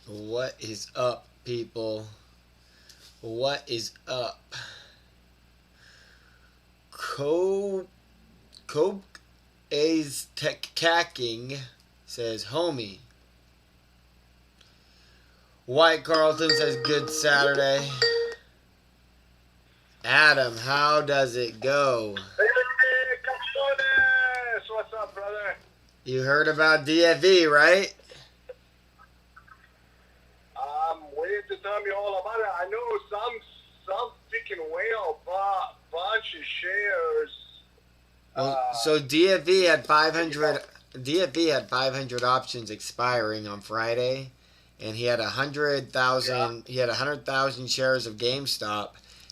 What is up, people? What is up? Co Coke A's Tech Cacking says, homie. White Carlton says, good Saturday. Adam, how does it go? Hey, Capones! What's up, brother? You heard about DFE, right? I'm waiting to tell me all about it. I know some freaking whale bought a bunch of shares. So DFE had 500. DFE had 500 options expiring on Friday, and he had 100,000. He had 100,000 shares of GameStop,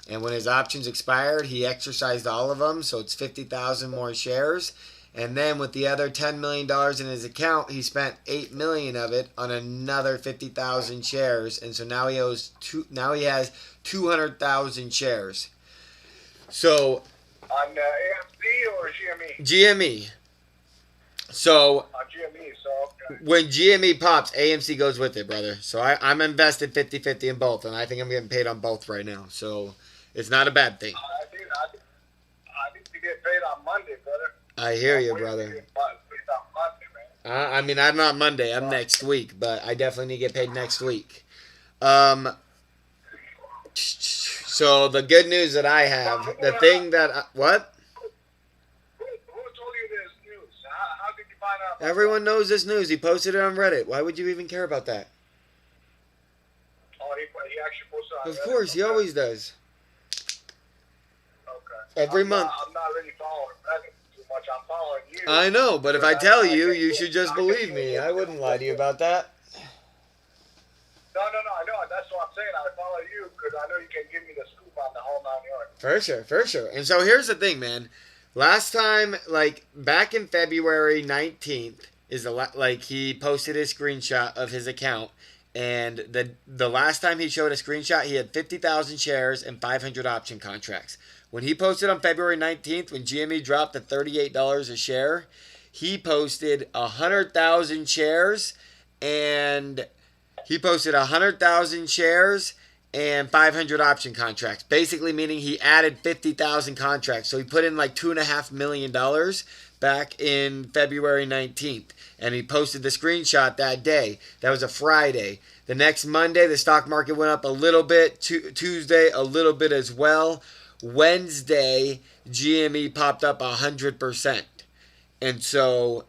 and when his options expired, he exercised all of them. So it's 50,000 more shares. And then with the other $10 million in his account, he spent $8 million of it on another 50,000 shares, and so now he owes two. Now he has 200,000 shares. So On AMC or GME? GME. So On GME, so okay. when GME pops, AMC goes with it, brother. So I'm invested 50-50 in both, and I think I'm getting paid on both right now. So it's not a bad thing. I need to get paid on Monday, brother. I hear you, I'm waiting to brother. get paid on Monday, man. I mean, I'm not Monday. I'm next week, but I definitely need to get paid next week. So the good news that I have, the thing that what? Who told you this news? How did you find out? Everyone knows this news. He posted it on Reddit. Why would you even care about that? Oh, he actually posted on Of Reddit? course, he Okay. always does. Okay. Every month. I'm not really following Reddit too much. I'm following you. I know, but if I tell you, you should just believe me. I wouldn't lie to you about that. No, I know. That's what I'm saying. I follow you because I know you can give me the scoop on the whole 9 yards. For sure. And so here's the thing, man. Last time, like back in February 19th, he posted a screenshot of his account, and the last time he showed a screenshot, he had 50,000 shares and 500 option contracts. When he posted on February 19th, when GME dropped to $38 a share, he posted 100,000 shares and he posted 100,000 shares and 500 option contracts. Basically meaning he added 50,000 contracts. So he put in like $2.5 million back in February 19th. And he posted the screenshot that day. That was a Friday. The next Monday, the stock market went up a little bit. Tuesday, a little bit as well. Wednesday, GME popped up 100%. And so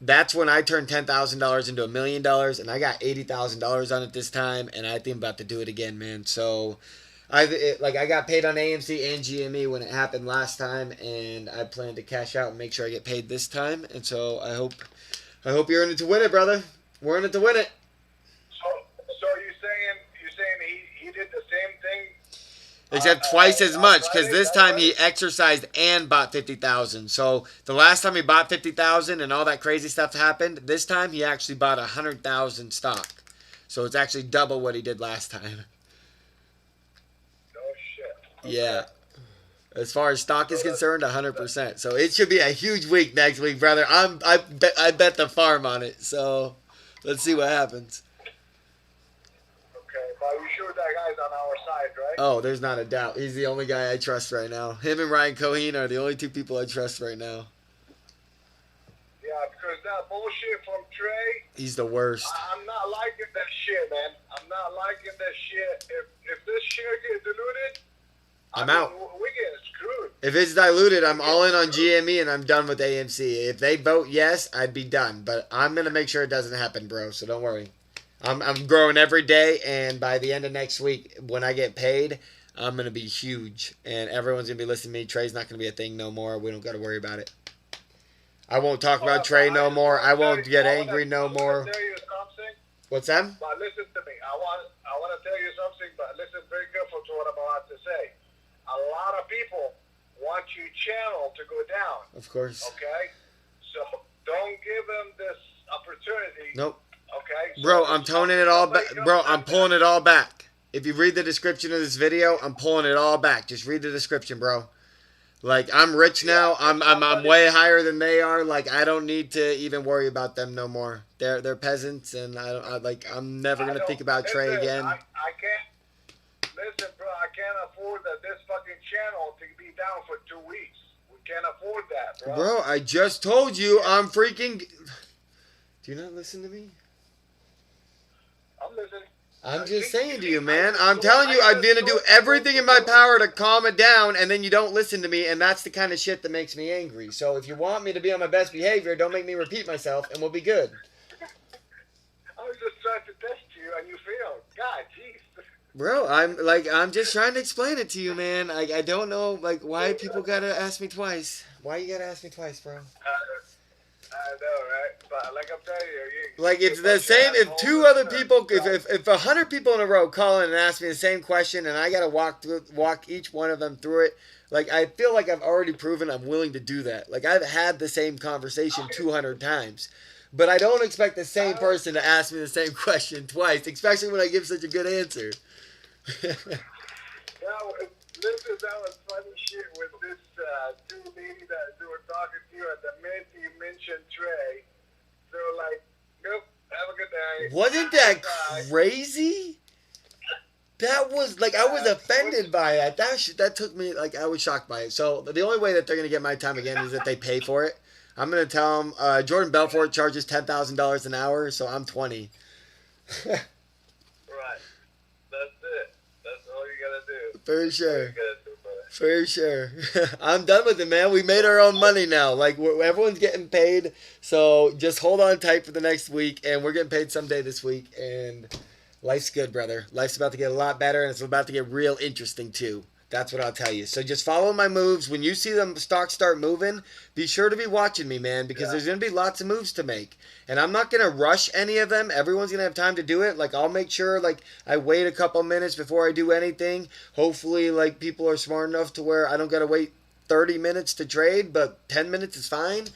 that's when I turned $10,000 into $1 million, and I got $80,000 on it this time, and I think I'm about to do it again, man. So I got paid on AMC and GME when it happened last time, and I plan to cash out and make sure I get paid this time. And so I hope you're in it to win it, brother. We're in it to win it. So you're saying he did the same thing? Except twice as much, because this time he exercised and bought 50,000. So the last time he bought 50,000 and all that crazy stuff happened, this time he actually bought 100,000 stock. So it's actually double what he did last time. No shit. Okay. Yeah. As far as stock is concerned, 100%. So it should be a huge week next week, brother. I bet the farm on it. So let's see what happens. Okay, but you sure that guy's on our side, right? Oh, there's not a doubt. He's the only guy I trust right now. Him and Ryan Cohen are the only two people I trust right now. Yeah, because that bullshit from Trey. He's the worst. I'm not liking that shit, man. I'm not liking that shit. If this shit gets diluted, I'm out. We're getting screwed. If it's diluted, I'm all in on GME and I'm done with AMC. If they vote yes, I'd be done. But I'm going to make sure it doesn't happen, bro. So don't worry. I'm growing every day, and by the end of next week, when I get paid, I'm going to be huge. And everyone's going to be listening to me. Trey's not going to be a thing no more. We don't got to worry about it. I won't talk about Trey no more. I won't get angry no more. I want to tell you something. What's that? But listen to me. I want to tell you something, but listen very careful to what I'm about to say. A lot of people want your channel to go down. Of course. Okay? So don't give them this opportunity. Nope. Okay? So Bro, I'm toning it all back. Bro, I'm pulling it all back. If you read the description of this video, I'm pulling it all back. Just read the description, bro. Like, I'm rich now. I'm way higher than they are. Like, I don't need to even worry about them no more. They're peasants, and I don't I'm never I gonna think don't. about Trey Listen, again. I can't. Listen, bro. I can't afford that this fucking channel to be down for 2 weeks. We can't afford that, bro. Bro, I just told you I'm freaking. Do you not listen to me? I'm listening. I'm just saying to See, you, man. I'm telling you, I'm gonna do everything in my power to calm it down, and then you don't listen to me, and that's the kind of shit that makes me angry. So if you want me to be on my best behavior, don't make me repeat myself, and we'll be good. I was just trying to test you, and you failed. God, jeez. Bro, I'm just trying to explain it to you, man. I don't know why people gotta ask me twice. Why you gotta ask me twice, bro? I know, right? But like I'm telling you, Like it's the same. If two other people, if 100 people in a row call in and ask me the same question, and I gotta walk each one of them through it, like I feel like I've already proven I'm willing to do that. Like I've had the same conversation 200 times, but I don't expect the same person to ask me the same question twice, especially when I give such a good answer. Listen, that was funny shit with this two ladies that they were talking to you at the minute you mentioned Trey. They were like, nope, have a good day. Wasn't that crazy? That was I was offended by that. That took me I was shocked by it. So the only way that they're gonna get my time again is if they pay for it. I'm gonna tell them Jordan Belfort charges $10,000 an hour, so I'm 20. Right. That's it. That's all you gotta do. For sure. You gotta do, For sure. I'm done with it, man. We made our own money now. Everyone's getting paid. So just hold on tight for the next week. And we're getting paid someday this week. And life's good, brother. Life's about to get a lot better. And it's about to get real interesting, too. That's what I'll tell you. So just follow my moves. When you see the stocks start moving, be sure to be watching me, man, because there's going to be lots of moves to make. And I'm not going to rush any of them. Everyone's going to have time to do it. I'll make sure, I wait a couple minutes before I do anything. Hopefully, people are smart enough to where I don't got to wait 30 minutes to trade, but 10 minutes is fine.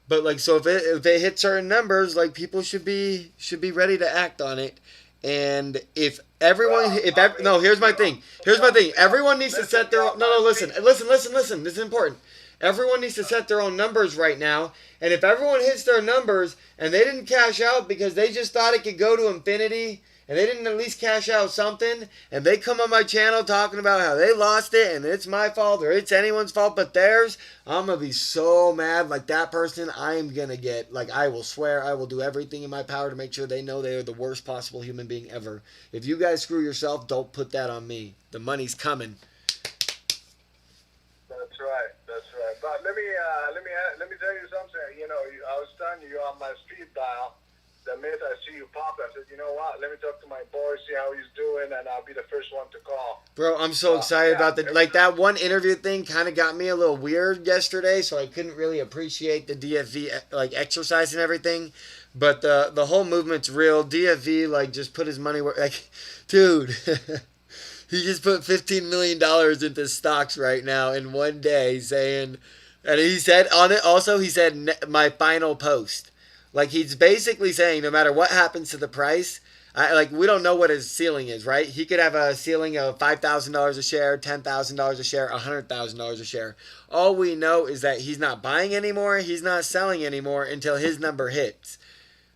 But, so if it hits certain numbers, people should be ready to act on it. And here's my thing. Everyone needs to set their own. No, listen. This is important. Everyone needs to set their own numbers right now. And if everyone hits their numbers and they didn't cash out because they just thought it could go to infinity and they didn't at least cash out something, and they come on my channel talking about how they lost it and it's my fault or it's anyone's fault but theirs, I'm going to be so mad. That person, I am going to get, I will swear I will do everything in my power to make sure they know they are the worst possible human being ever. If you guys screw yourself, don't put that on me. The money's coming. That's right. But let me tell you something. I was telling you on my speed dial. The minute I see you pop, I said, you know what? Let me talk to my boy, see how he's doing, and I'll be the first one to call. Bro, I'm so excited about that one interview thing. Kind of got me a little weird yesterday, so I couldn't really appreciate the DFV exercise and everything. But the whole movement's real. DFV just put his money where dude. He just put $15 million into stocks right now in one day, saying, and he said on it also, he said, my final post. He's basically saying no matter what happens to the price, we don't know what his ceiling is, right? He could have a ceiling of $5,000 a share, $10,000 a share, $100,000 a share. All we know is that he's not buying anymore, he's not selling anymore until his number hits.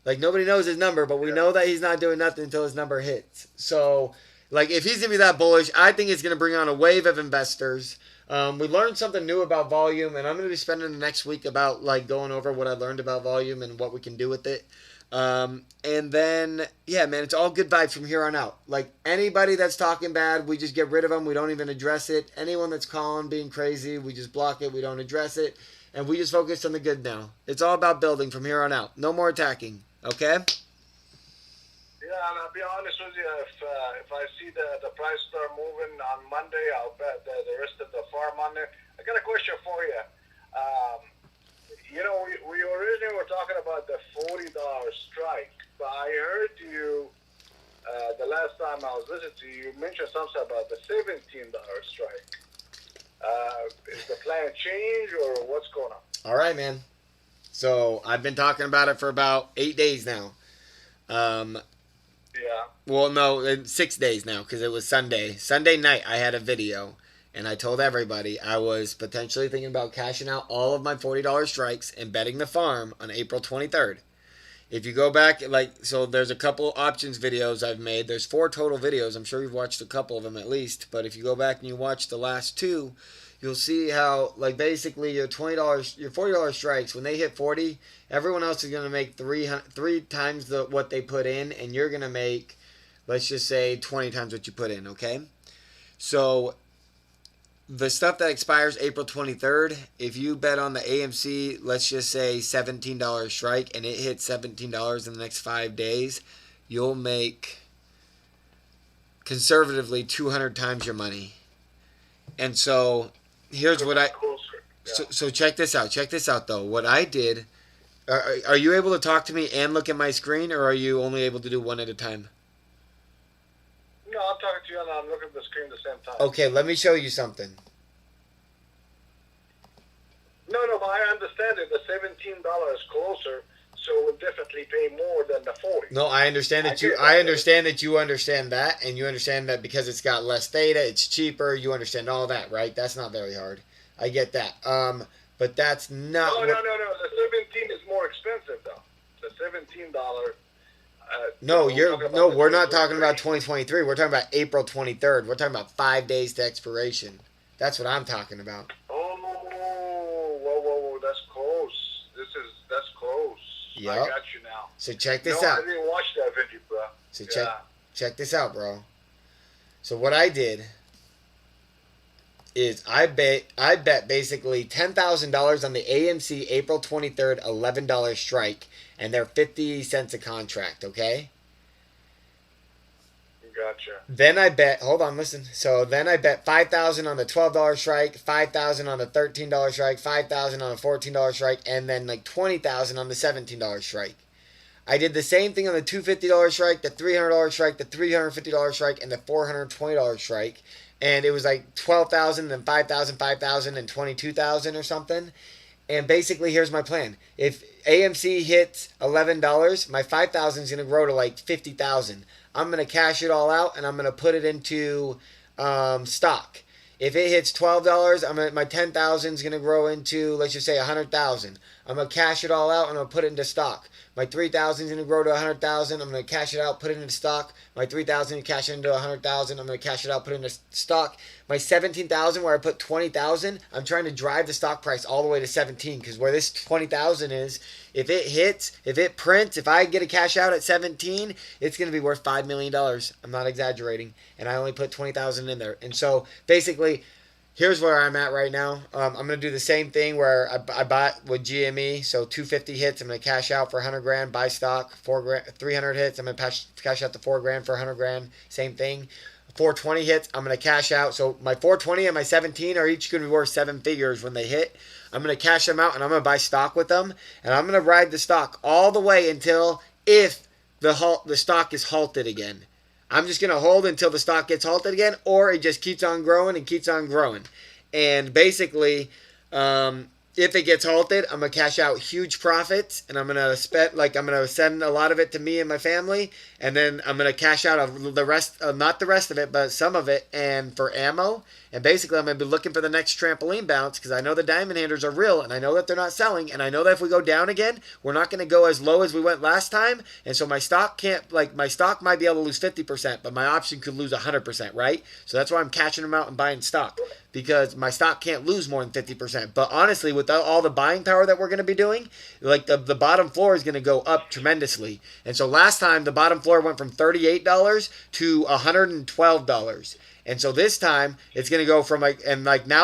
Nobody knows his number, but we know that he's not doing nothing until his number hits. So, if he's going to be that bullish, I think it's going to bring on a wave of investors. We learned something new about volume, and I'm going to be spending the next week about going over what I learned about volume and what we can do with it. And then, yeah, man, it's all good vibes from here on out. Anybody that's talking bad, we just get rid of them. We don't even address it. Anyone that's calling, being crazy, we just block it. We don't address it. And we just focus on the good now. It's all about building from here on out. No more attacking. Okay? Yeah, and I'll be honest with you, if I see the price start moving on Monday, I'll bet the rest of the farm on there. I got a question for you. We originally were talking about the $40 strike, but I heard you the last time I was listening to you, you mentioned something about the $17 strike. Is the plan change or what's going on? All right, man. So I've been talking about it for about 8 days now. Yeah. Well, no, 6 days now because it was Sunday. Sunday night I had a video and I told everybody I was potentially thinking about cashing out all of my $40 strikes and betting the farm on April 23rd. If you go back, like, so there's a couple options videos I've made. There's 4 total videos. I'm sure you've watched a couple of them at least. But if you go back and you watch the last 2, you'll see how, like, basically your $20, your $40 strikes, when they hit 40, everyone else is going to make three times what they put in, and you're going to make, let's just say, 20 times what you put in, okay? So the stuff that expires April 23rd, if you bet on the AMC, let's just say $17 strike, and it hits $17 in the next 5 days, you'll make conservatively 200 times your money. And so here's what I. So check this out. Check this out, though. What I did. Are you able to talk to me and look at my screen, or are you only able to do one at a time? No, I'm talking to you and I'm looking at the screen at the same time. Okay, let me show you something. No, but I understand it. The $17 is closer, so it would definitely pay more than the 40. No, I understand that I understand that you understand that, and you understand that because it's got less data, it's cheaper. You understand all that, right? That's not very hard. I get that. But that's not. No. The 17 is more expensive though. The $17. We're not talking about 2023. We're talking about April 23rd. We're talking about 5 days to expiration. That's what I'm talking about. Oh, whoa, that's close. That's close. Yep. I got you now. So check this out. I didn't watch that video, bro. So check this out, bro. So what I did is I bet basically $10,000 on the AMC April 23rd $11 strike, and they're 50 cents a contract, okay? Gotcha. Then I bet, hold on, listen. So then I bet $5,000 on the $12 strike, $5,000 on the $13 strike, $5,000 on the $14 strike, and then like $20,000 on the $17 strike. I did the same thing on the $250 strike, the $300 strike, the $350 strike, and the $420 strike. And it was like 12,000, then 5,000, 5,000, and 22,000 or something. And basically, here's my plan. If AMC hits $11, my 5,000 is going to grow to like 50,000. I'm going to cash it all out, and I'm going to put it into stock. If it hits $12, my 10,000 is going to grow into, let's just say, 100,000. I'm going to cash it all out, and I'm going to put it into stock. My 3,000 is going to grow to 100,000. I'm going to cash it out, put it into stock. My 3,000, cash it into 100,000. I'm going to cash it out, put it into stock. My 17,000, where I put 20,000, I'm trying to drive the stock price all the way to 17, because where this 20,000 is, if it hits, if it prints, if I get a cash out at 17, it's going to be worth $5 million. I'm not exaggerating. And I only put 20,000 in there. And so basically, here's where I'm at right now. I'm going to do the same thing where I bought with GME. So 250 hits, I'm going to cash out for 100 grand, buy stock. 300 hits, I'm going to cash out the 4 grand for 100 grand. Same thing. 420 hits, I'm going to cash out. So my 420 and my 17 are each going to be worth 7 figures when they hit. I'm going to cash them out, and I'm going to buy stock with them. And I'm going to ride the stock all the way until if the stock is halted again. I'm just going to hold until the stock gets halted again, or it just keeps on growing and keeps on growing. And basically, if it gets halted, I'm going to cash out huge profits, and I'm going to send a lot of it to me and my family, and then I'm going to cash out the rest, not the rest of it, but some of it, and for ammo. And basically, I'm going to be looking for the next trampoline bounce, because I know the diamond handers are real, and I know that they're not selling, and I know that if we go down again, we're not going to go as low as we went last time, and so my stock might be able to lose 50%, but my option could lose 100%, right? So that's why I'm cashing them out and buying stock, because my stock can't lose more than 50%. But honestly, with all the buying power that we're going to be doing, like the bottom floor is going to go up tremendously. And so last time, the bottom floor went from $38 to $112. And so this time, it's going to go from now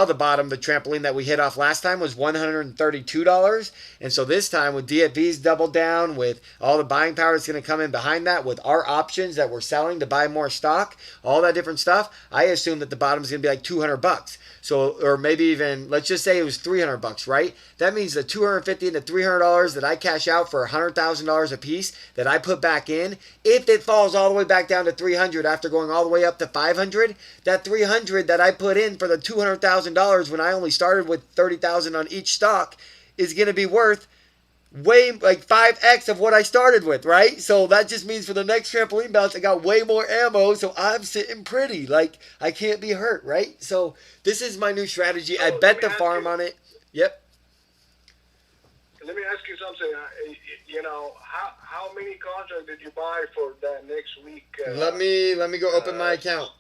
the trampoline that we hit off last time was $132. And so this time, with DFV's double down, with all the buying power that's going to come in behind that, with our options that we're selling to buy more stock, all that different stuff, I assume that the bottom is going to be like $200. So, or maybe even, let's just say it was $300, right? That means the $250 and the $300 that I cash out for $100,000 a piece that I put back in, if it falls all the way back down to $300 after going all the way up to $500, that $300 that I put in for the $200,000 when I only started with $30,000 on each stock is going to be worth way like 5x of what I started with, right? So that just means for the next trampoline bounce, I got way more ammo, so I'm sitting pretty. Like, I can't be hurt, right? So this is my new strategy. I bet the farm on it. Yep. Let me ask you something. How how many contracts did you buy for that next week? Let me go open my account.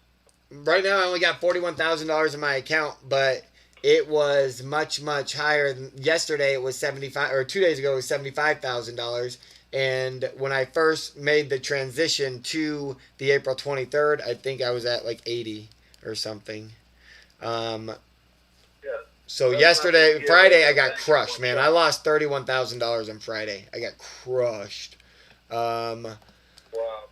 Right now, I only got $41,000 in my account, but it was much higher. Yesterday, it was 75, or 2 days ago, it was $75,000. And when I first made the transition to the April 23rd, I think I was at like 80 or something. Um, Yeah. so That's yesterday, nothing. Friday, I got crushed, man. I lost $31,000 on Friday. I got crushed. Um, Wow.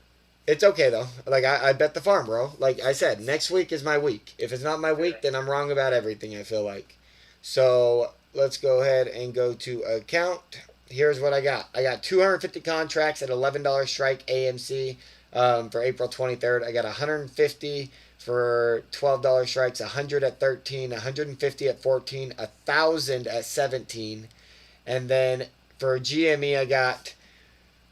it's okay though. Like I bet the farm, bro. Like I said, next week is my week. If it's not my week, then I'm wrong about everything. I feel like. So let's go ahead and go to account. Here's what I got. I got 250 contracts at $11 strike AMC for April 23rd. I got 150 for $12 strikes, 100 at 13, 150 at 14, 1,000 at 17, and then for GME I got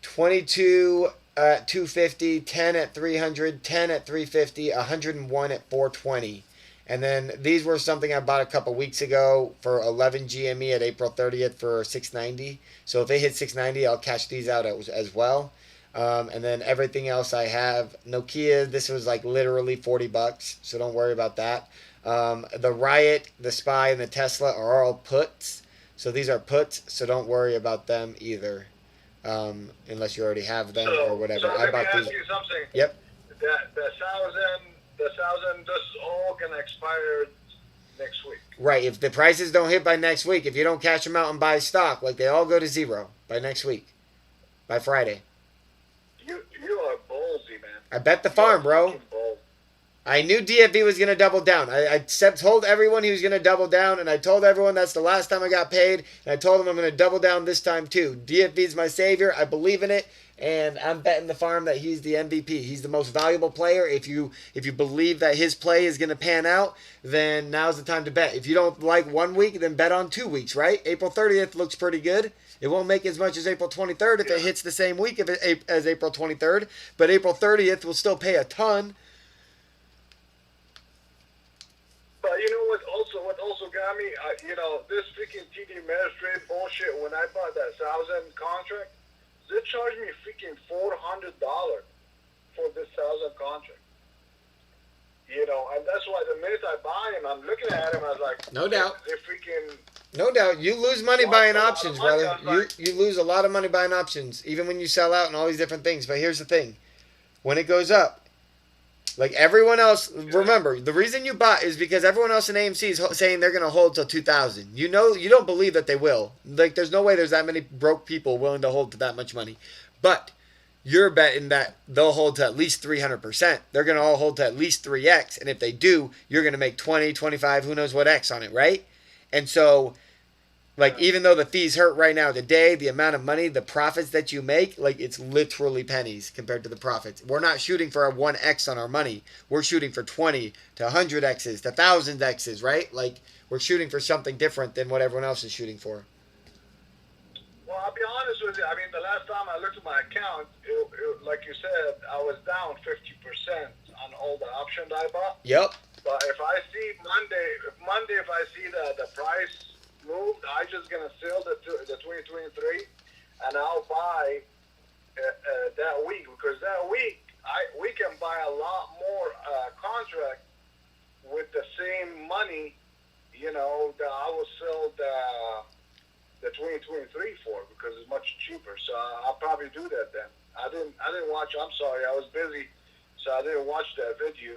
22 at 250, 10 at 300, 10 at 350, 101 at 420. And then these were something I bought a couple weeks ago for 11 GME at April 30th for 690. So if they hit 690, I'll cash these out as well. And then everything else I have, Nokia, this was like literally $40, so don't worry about that. The Riot, the Spy, and the Tesla are all puts. So these are puts, so don't worry about them either. Unless you already have them or whatever. So let me ask these. you something. Yep. The thousand, this is all gonna expire next week. Right. If the prices don't hit by next week, if you don't cash them out and buy stock, like they all go to zero by next week, by Friday. You are ballsy, man. I bet the farm, bro. I knew DFB was going to double down. I told everyone he was going to double down, and I told everyone that's the last time I got paid, and I told him I'm going to double down this time too. DFB's my savior. I believe in it, and I'm betting the farm that he's the MVP. He's the most valuable player. If you believe that his play is going to pan out, then now's the time to bet. If you don't like 1 week, then bet on 2 weeks, right? April 30th looks pretty good. It won't make as much as April 23rd if it hits the same week as April 23rd, but April 30th will still pay a ton. But you know what also got me? This freaking TD Magistrate bullshit. When I bought that 1,000 contract, they charged me freaking $400 for this 1,000 contract. And that's why the minute I buy him, I'm looking at him. I was like, no doubt. They freaking. No doubt. You lose money buying options, brother. You lose a lot of money buying options, even when you sell out and all these different things. But here's the thing. When it goes up, like everyone else, remember, the reason you bought is because everyone else in AMC is saying they're going to hold till 2,000. You don't believe that they will. Like, there's no way there's that many broke people willing to hold to that much money. But you're betting that they'll hold to at least 300%. They're going to all hold to at least 3x. And if they do, you're going to make 20, 25, who knows what X on it, right? And so, like, even though the fees hurt right now today, the amount of money, the profits that you make, like, it's literally pennies compared to the profits. We're not shooting for a 1x on our money. We're shooting for 20 to 100x's to 1,000x's, right? Like, we're shooting for something different than what everyone else is shooting for. Well, I'll be honest with you. I mean, the last time I looked at my account, like you said, I was down 50% on all the options I bought. Yep. But if I see Monday, if I see the price moved, I just gonna sell the 2023, and I'll buy that week, because that week we can buy a lot more contract with the same money, that I will sell the 2023 for, because it's much cheaper. So I'll probably do that then. I didn't watch. I'm sorry, I was busy, so I didn't watch that video.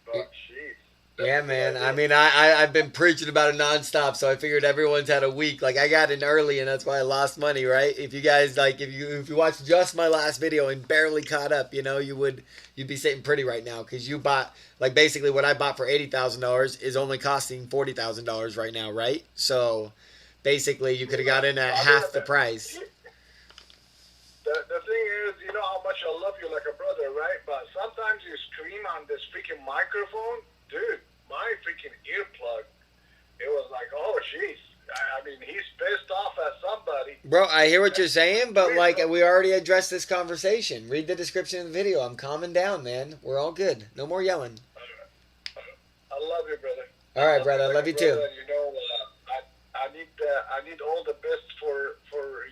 But jeez. Yeah, man. I mean, I've been preaching about it nonstop, so I figured everyone's had a week. Like, I got in early, and that's why I lost money, right? If you guys, like, if you watched just my last video and barely caught up, you'd be sitting pretty right now, because you bought, like, basically what I bought for $80,000 is only costing $40,000 right now, right? So, basically, you could have got in at half the price. The thing is, you know how much I love you like a brother, right? But sometimes you scream on this freaking microphone, dude. My freaking earplug, it was like, oh, jeez. I mean, he's pissed off at somebody. Bro, I hear what you're saying, but, like, we already addressed this conversation. Read the description of the video. I'm calming down, man. We're all good. No more yelling. I love you, brother. All right, brother. I love you, too. I need all the best for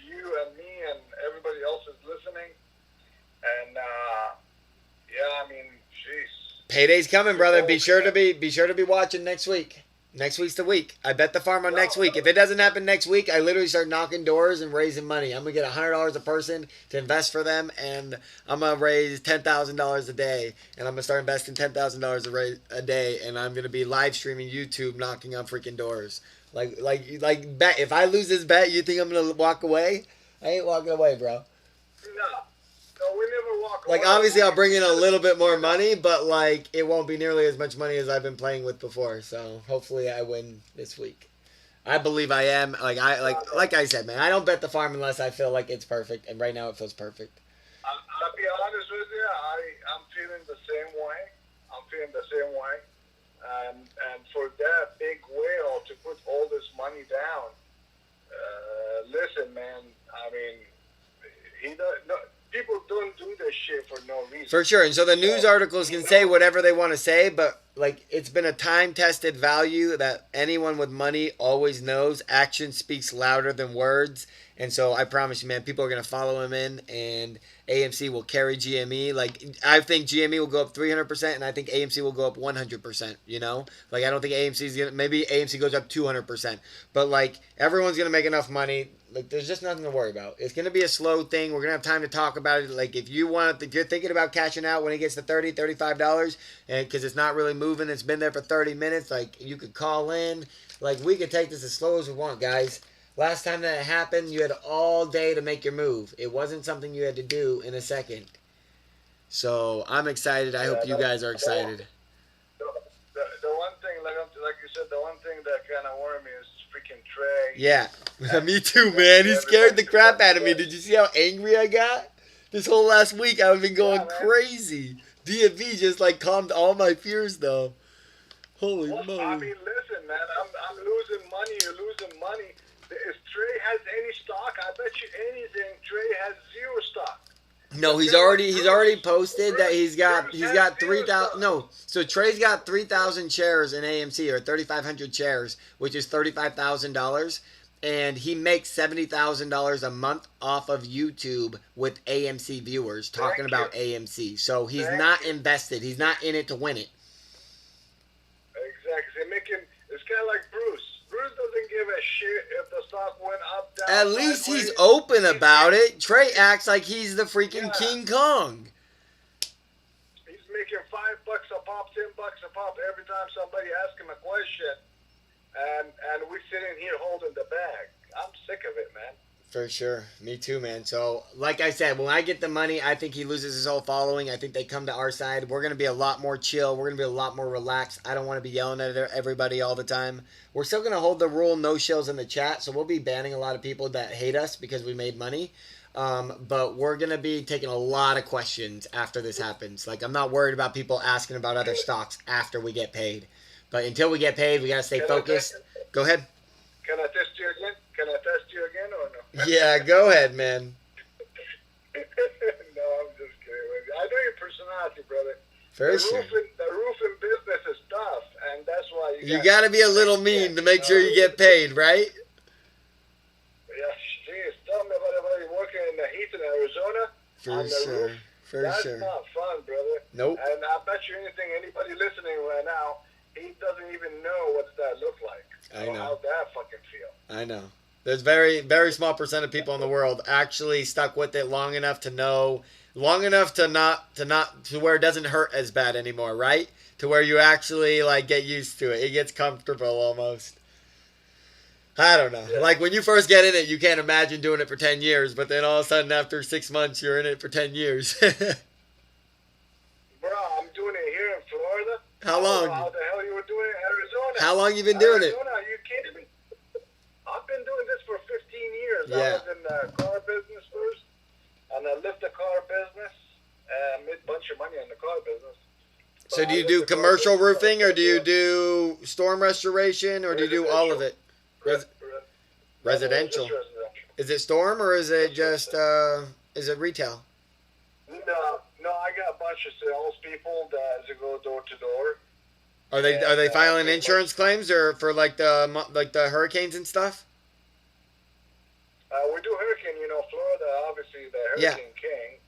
you and me and everybody else is listening. Payday's coming, brother. Be sure to be watching next week. Next week's the week. I bet the farm on next week. If it doesn't happen next week, I literally start knocking doors and raising money. I'm gonna get $100 a person to invest for them, and I'm gonna raise $10,000 a day, and I'm gonna start investing $10,000 a day, and I'm gonna be live streaming YouTube, knocking on freaking doors. Like bet. If I lose this bet, you think I'm gonna walk away? I ain't walking away, bro. No, we never walk away. Like, obviously, I'll bring in a little bit more money, but, like, it won't be nearly as much money as I've been playing with before. So, hopefully, I win this week. I believe I am. Like I said, man, I don't bet the farm unless I feel like it's perfect. And right now, it feels perfect. I'll be honest with you. I'm feeling the same way. And for that big whale to put all this money down, listen, man, I mean, he doesn't... No, people don't do this shit for no reason. For sure. And so the news articles can say whatever they want to say, but like it's been a time-tested value that anyone with money always knows. Action speaks louder than words. And so I promise you, man, people are going to follow him in, and AMC will carry GME. Like, I think GME will go up 300%, and I think AMC will go up 100%, you know? Like, I don't think AMC's going to... Maybe AMC goes up 200%. But, like, everyone's going to make enough money. Like, there's just nothing to worry about. It's going to be a slow thing. We're going to have time to talk about it. Like, if you're thinking about cashing out when it gets to $30, $35, and because it's not really moving, it's been there for 30 minutes, like, you could call in. Like, we could take this as slow as we want, guys. Last time that happened, you had all day to make your move. It wasn't something you had to do in a second. So, I'm excited. I hope you guys are excited. The one thing, like you said, the one thing that kind of worried me is freaking Trey. Yeah. Me too, man. He scared the crap out of me. Did you see how angry I got? This whole last week, I've been going crazy. DFV just, like, calmed all my fears, though. Holy moly. I mean, listen, man. I'm losing money. You're losing money. If Trey has any stock, I bet you anything, Trey has zero stock. No, he's already posted that he's got 3,000. No, so Trey's got 3,000 shares in AMC, or 3,500 shares, which is $35,000, and he makes $70,000 a month off of YouTube with AMC viewers talking about AMC. So he's not invested. He's not in it to win it. Exactly. It's kind of like Bruce. Bruce doesn't give a shit if the stock went up, down. At least he's open about it. Trey acts like he's the freaking King Kong. He's making $5 a pop, $10 a pop every time somebody asks him a question, and we're sitting here holding the bag. I'm sick of it, man. For sure. Me too, man. So, like I said, when I get the money, I think he loses his whole following. I think they come to our side. We're going to be a lot more chill. We're going to be a lot more relaxed. I don't want to be yelling at everybody all the time. We're still going to hold the rule, no shills in the chat. So, we'll be banning a lot of people that hate us because we made money. But we're going to be taking a lot of questions after this happens. Like, I'm not worried about people asking about other stocks after we get paid. But until we get paid, we got to stay focused. Go ahead. Can I test you again? Can I test you again or no? Yeah, go ahead, man. No, I'm just kidding. I know your personality, brother. For sure. The roofing business is tough, and that's why you got to be a little mean to make sure you get paid, right? Yeah, geez, tell me about everybody working in the heat in Arizona. For sure. Roof. For that's sure. Not fun, brother. Nope. And I bet you anything, anybody listening right now, he doesn't even know what that look like. I know. How that fucking feel. I know. There's very, very small percent of people in the world actually stuck with it long enough to know, long enough to where it doesn't hurt as bad anymore, right? To where you actually like get used to it. It gets comfortable almost. I don't know. Yeah. Like when you first get in it, you can't imagine doing it for 10 years, but then all of a sudden after 6 months, you're in it for 10 years. Bro, I'm doing it here in Florida. How long? How the hell you were doing it in Arizona? How long you been doing it? Arizona, are you kidding me? I've been doing this for 15 years. Yeah. I was in the car business first, and I left the car business, and made a bunch of money in the car business. So do you do commercial roofing, or do you do storm restoration, or do you do all of it? Residential. Is it storm, or is it just, is it retail? No, I got a bunch of salespeople that go door to door. Are they filing insurance claims or for like the hurricanes and stuff? We do hurricane, Florida, obviously the hurricane king.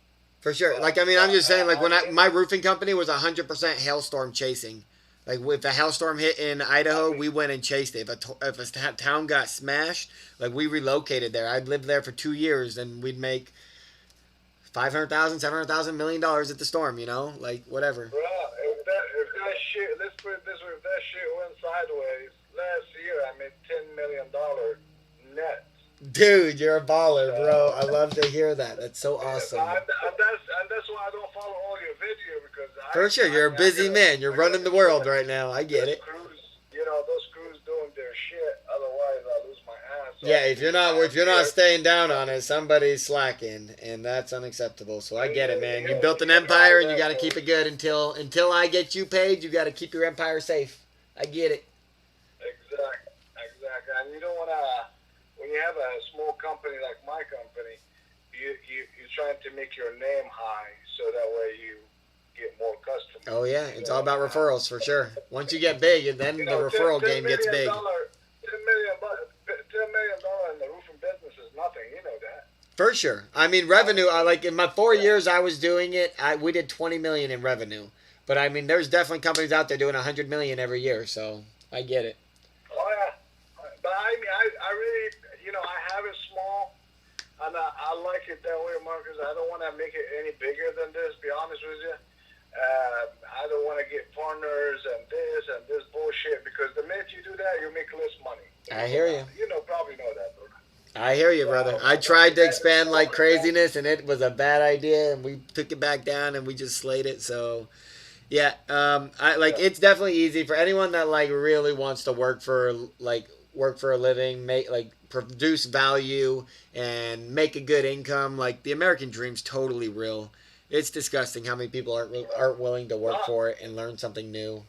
For sure. Like, I mean, I'm just saying, like, when my roofing company was 100% hailstorm chasing. Like, if a hailstorm hit in Idaho, we went and chased it. If a town got smashed, like, we relocated there. I'd lived there for 2 years, and we'd make 500,000, 700,000, $1 million at the storm, you know? Like, whatever. Bro, if that shit, let's put it this way, if that shit went sideways, last year I made $10 million net. Dude, you're a baller, bro. I love to hear that. That's so awesome. And that's why I don't follow all your video, because For sure, you're a busy man. You're running the world right now. I get it. Those crews doing their shit. Otherwise, I lose my ass. So Yeah, if you're not staying down on it, somebody's slacking, and that's unacceptable. So I get it, man. You built an empire, and you got to keep it good until I get you paid. You got to keep your empire safe. I get it. Exactly. And you don't want to. When you have a small company like my company, you're trying to make your name high, so that way you get more customers. Oh yeah, it's all about referrals for sure. Once you get big, and then the referral game gets big. $10 million in the roofing business is nothing. You know that. For sure. I mean, revenue. Like in my 4 years I was doing it, we did 20 million in revenue. But I mean, there's definitely companies out there doing 100 million every year. So I get it. Oh yeah, but I mean, I really, I have it small, and I like it that way, Marcus. I don't want to make it any bigger than this. Be honest with you. I don't want to get partners and this bullshit, because the minute you do that, you make less money. I hear you. Probably know that, bro. I hear you, brother. I tried to expand like craziness, and it was a bad idea, and we took it back down, and we just slayed it. So, yeah, it's definitely easy for anyone that like really wants to work for a living, produce value, and make a good income. Like the American dream's totally real. It's disgusting how many people aren't willing to work for it and learn something new.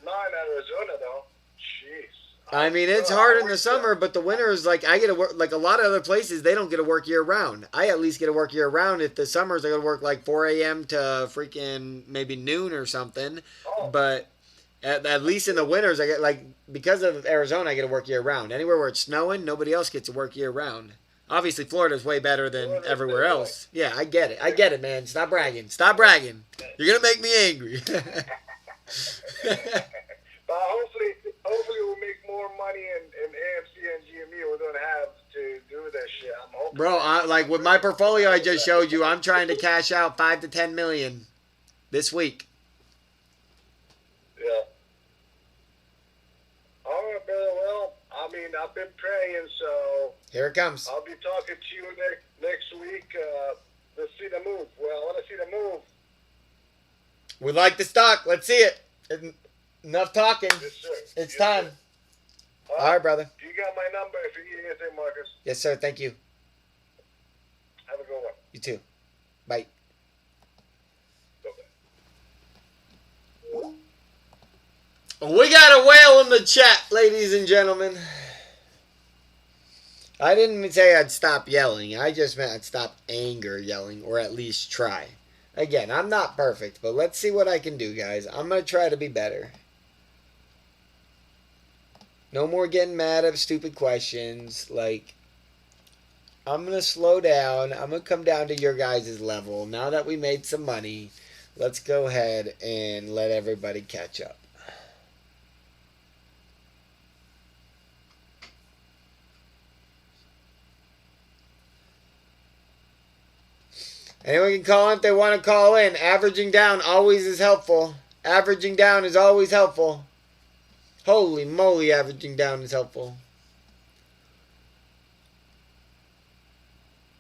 Not in Arizona, though. Jeez. I mean, it's hard in the summer, but the winter is like I get to work. Like a lot of other places, they don't get to work year round. I at least get to work year round. If the summers, I got to work like 4 a.m. to freaking maybe noon or something. Oh. But at least in the winters, I get because of Arizona, I get to work year round. Anywhere where it's snowing, nobody else gets to work year round. Obviously, Florida's way better than everywhere else. Yeah, I get it, man. Stop bragging. You're gonna make me angry. But hopefully we'll make more money in AMC and GME. We don't have to do that shit. I'm hoping. Bro, with my portfolio I just showed you, I'm trying to cash out 5 to 10 million this week. Yeah. All right, brother. Well, I mean, I've been praying, so Here it comes. I'll be talking to you next week. Let's see the move. Well, I want to see the move. We like the stock. Let's see it. Enough talking. Yes, sir. It's time. Sir. All right, brother. You got my number if you need anything, Marcus. Yes, sir. Thank you. Have a good one. You too. Bye. We got a whale in the chat, ladies and gentlemen. I didn't say I'd stop yelling. I just meant I'd stop anger yelling, or at least try. Again, I'm not perfect, but let's see what I can do, guys. I'm going to try to be better. No more getting mad at stupid questions. I'm going to slow down. I'm going to come down to your guys' level. Now that we made some money, let's go ahead and let everybody catch up. Anyone can call in if they want to call in. Averaging down always is helpful. Averaging down is always helpful. Holy moly, averaging down is helpful.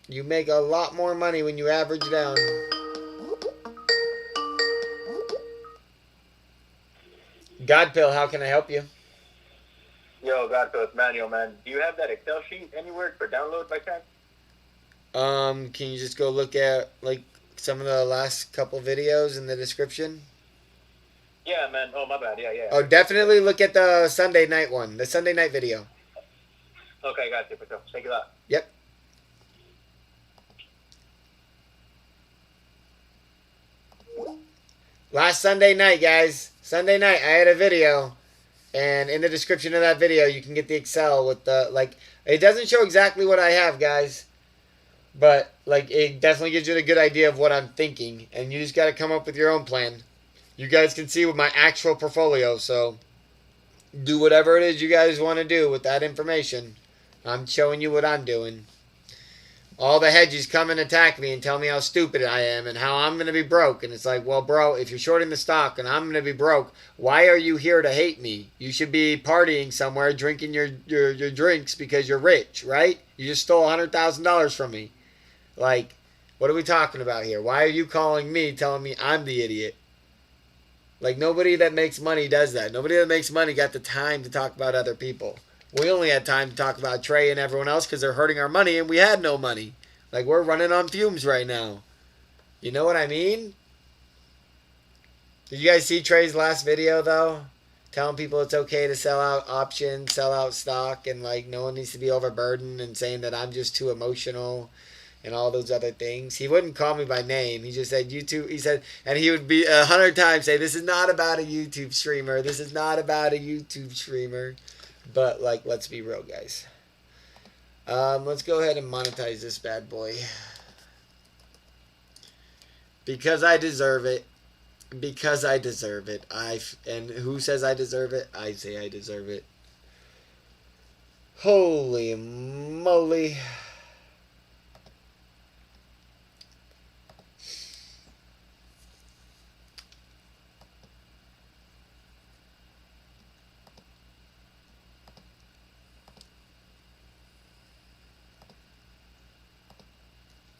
You make a lot more money when you average down. Godpill, how can I help you? Yo, Godpill, it's Manuel, man. Do you have that Excel sheet anywhere for download by chance? Can you just go look at some of the last couple videos in the description? Yeah, man. Oh, my bad. Yeah. Oh, definitely look at the Sunday night one, the Sunday night video. Okay, got you. Thank you a lot. Yep. Last Sunday night, guys. Sunday night, I had a video. And in the description of that video, you can get the Excel with the, it doesn't show exactly what I have, guys. But like, it definitely gives you a good idea of what I'm thinking, and you just got to come up with your own plan. You guys can see with my actual portfolio, so do whatever it is you guys want to do with that information. I'm showing you what I'm doing. All the hedges come and attack me and tell me how stupid I am and how I'm going to be broke. And it's like, well, bro, if you're shorting the stock and I'm going to be broke, why are you here to hate me? You should be partying somewhere, drinking your drinks because you're rich, right? You just stole $100,000 from me. Like, what are we talking about here? Why are you calling me, telling me I'm the idiot? Like, nobody that makes money does that. Nobody that makes money got the time to talk about other people. We only had time to talk about Trey and everyone else because they're hurting our money and we had no money. Like, we're running on fumes right now. You know what I mean? Did you guys see Trey's last video, though? Telling people it's okay to sell out options, sell out stock, and, like, no one needs to be overburdened, and saying that I'm just too emotional and all those other things. He wouldn't call me by name. He just said YouTube. He said, and he would be 100 times say, this is not about a YouTube streamer. This is not about a YouTube streamer. But, like, let's be real, guys. Let's go ahead and monetize this bad boy. Because I deserve it. Because I deserve it. And who says I deserve it? I say I deserve it. Holy moly.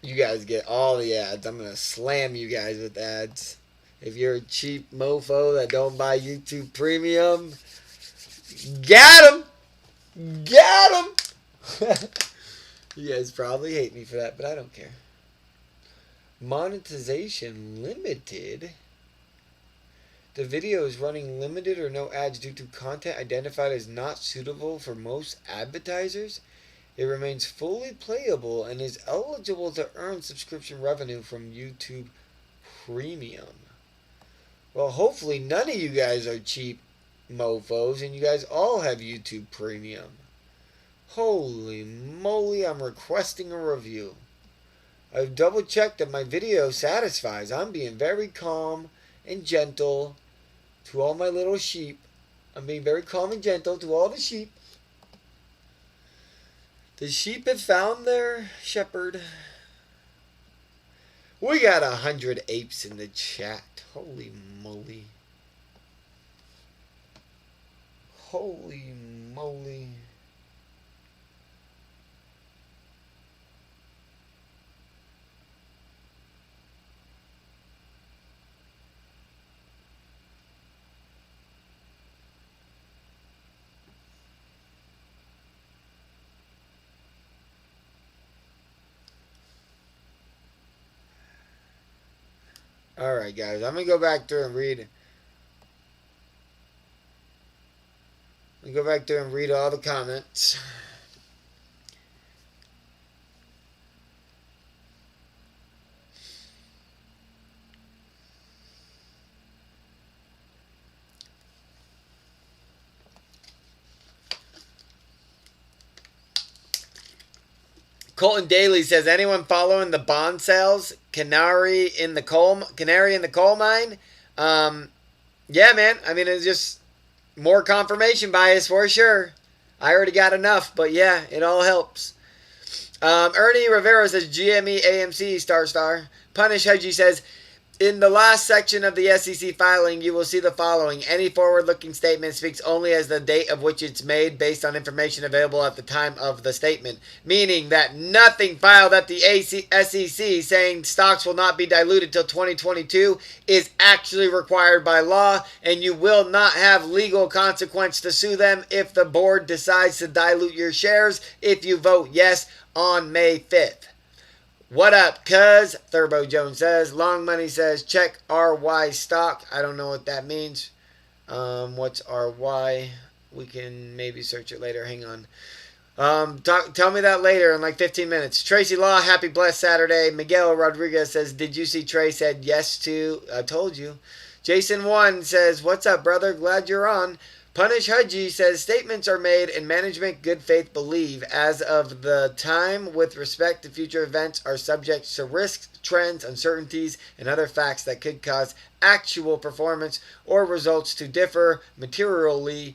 You guys get all the ads. I'm going to slam you guys with ads. If you're a cheap mofo that don't buy YouTube Premium, get him! Get him! You guys probably hate me for that, but I don't care. Monetization limited. The video is running limited or no ads due to content identified as not suitable for most advertisers. It remains fully playable and is eligible to earn subscription revenue from YouTube Premium. Well, hopefully none of you guys are cheap mofos and you guys all have YouTube Premium. Holy moly, I'm requesting a review. I've double checked that my video satisfies. I'm being very calm and gentle to all my little sheep. I'm being very calm and gentle to all the sheep. The sheep have found their shepherd. We got 100 apes in the chat. Holy moly. Holy moly. Alright, guys. I'm going to go back through and read. Go back through and read all the comments. Colton Daly says, anyone following the bond sales? Canary in the coal mine? Yeah, man. I mean, it's just more confirmation bias for sure. I already got enough, but yeah, it all helps. Ernie Rivera says, GME AMC star. Punish Hedgie says, in the last section of the SEC filing, you will see the following. Any forward-looking statement speaks only as the date of which it's made based on information available at the time of the statement, meaning that nothing filed at the SEC saying stocks will not be diluted till 2022 is actually required by law, and you will not have legal consequence to sue them if the board decides to dilute your shares if you vote yes on May 5th. What up, cuz? Thurbo Jones says. Long Money says, check RY stock. I don't know what that means. What's RY? We can maybe search it later. Hang on. Tell me that later in like 15 minutes. Tracy Law, happy blessed Saturday. Miguel Rodriguez says, did you see Trey said yes to? I told you. Jason 1 says, what's up, brother? Glad you're on. Punish Haji says statements are made in management good faith believe as of the time with respect to future events are subject to risks, trends, uncertainties, and other facts that could cause actual performance or results to differ materially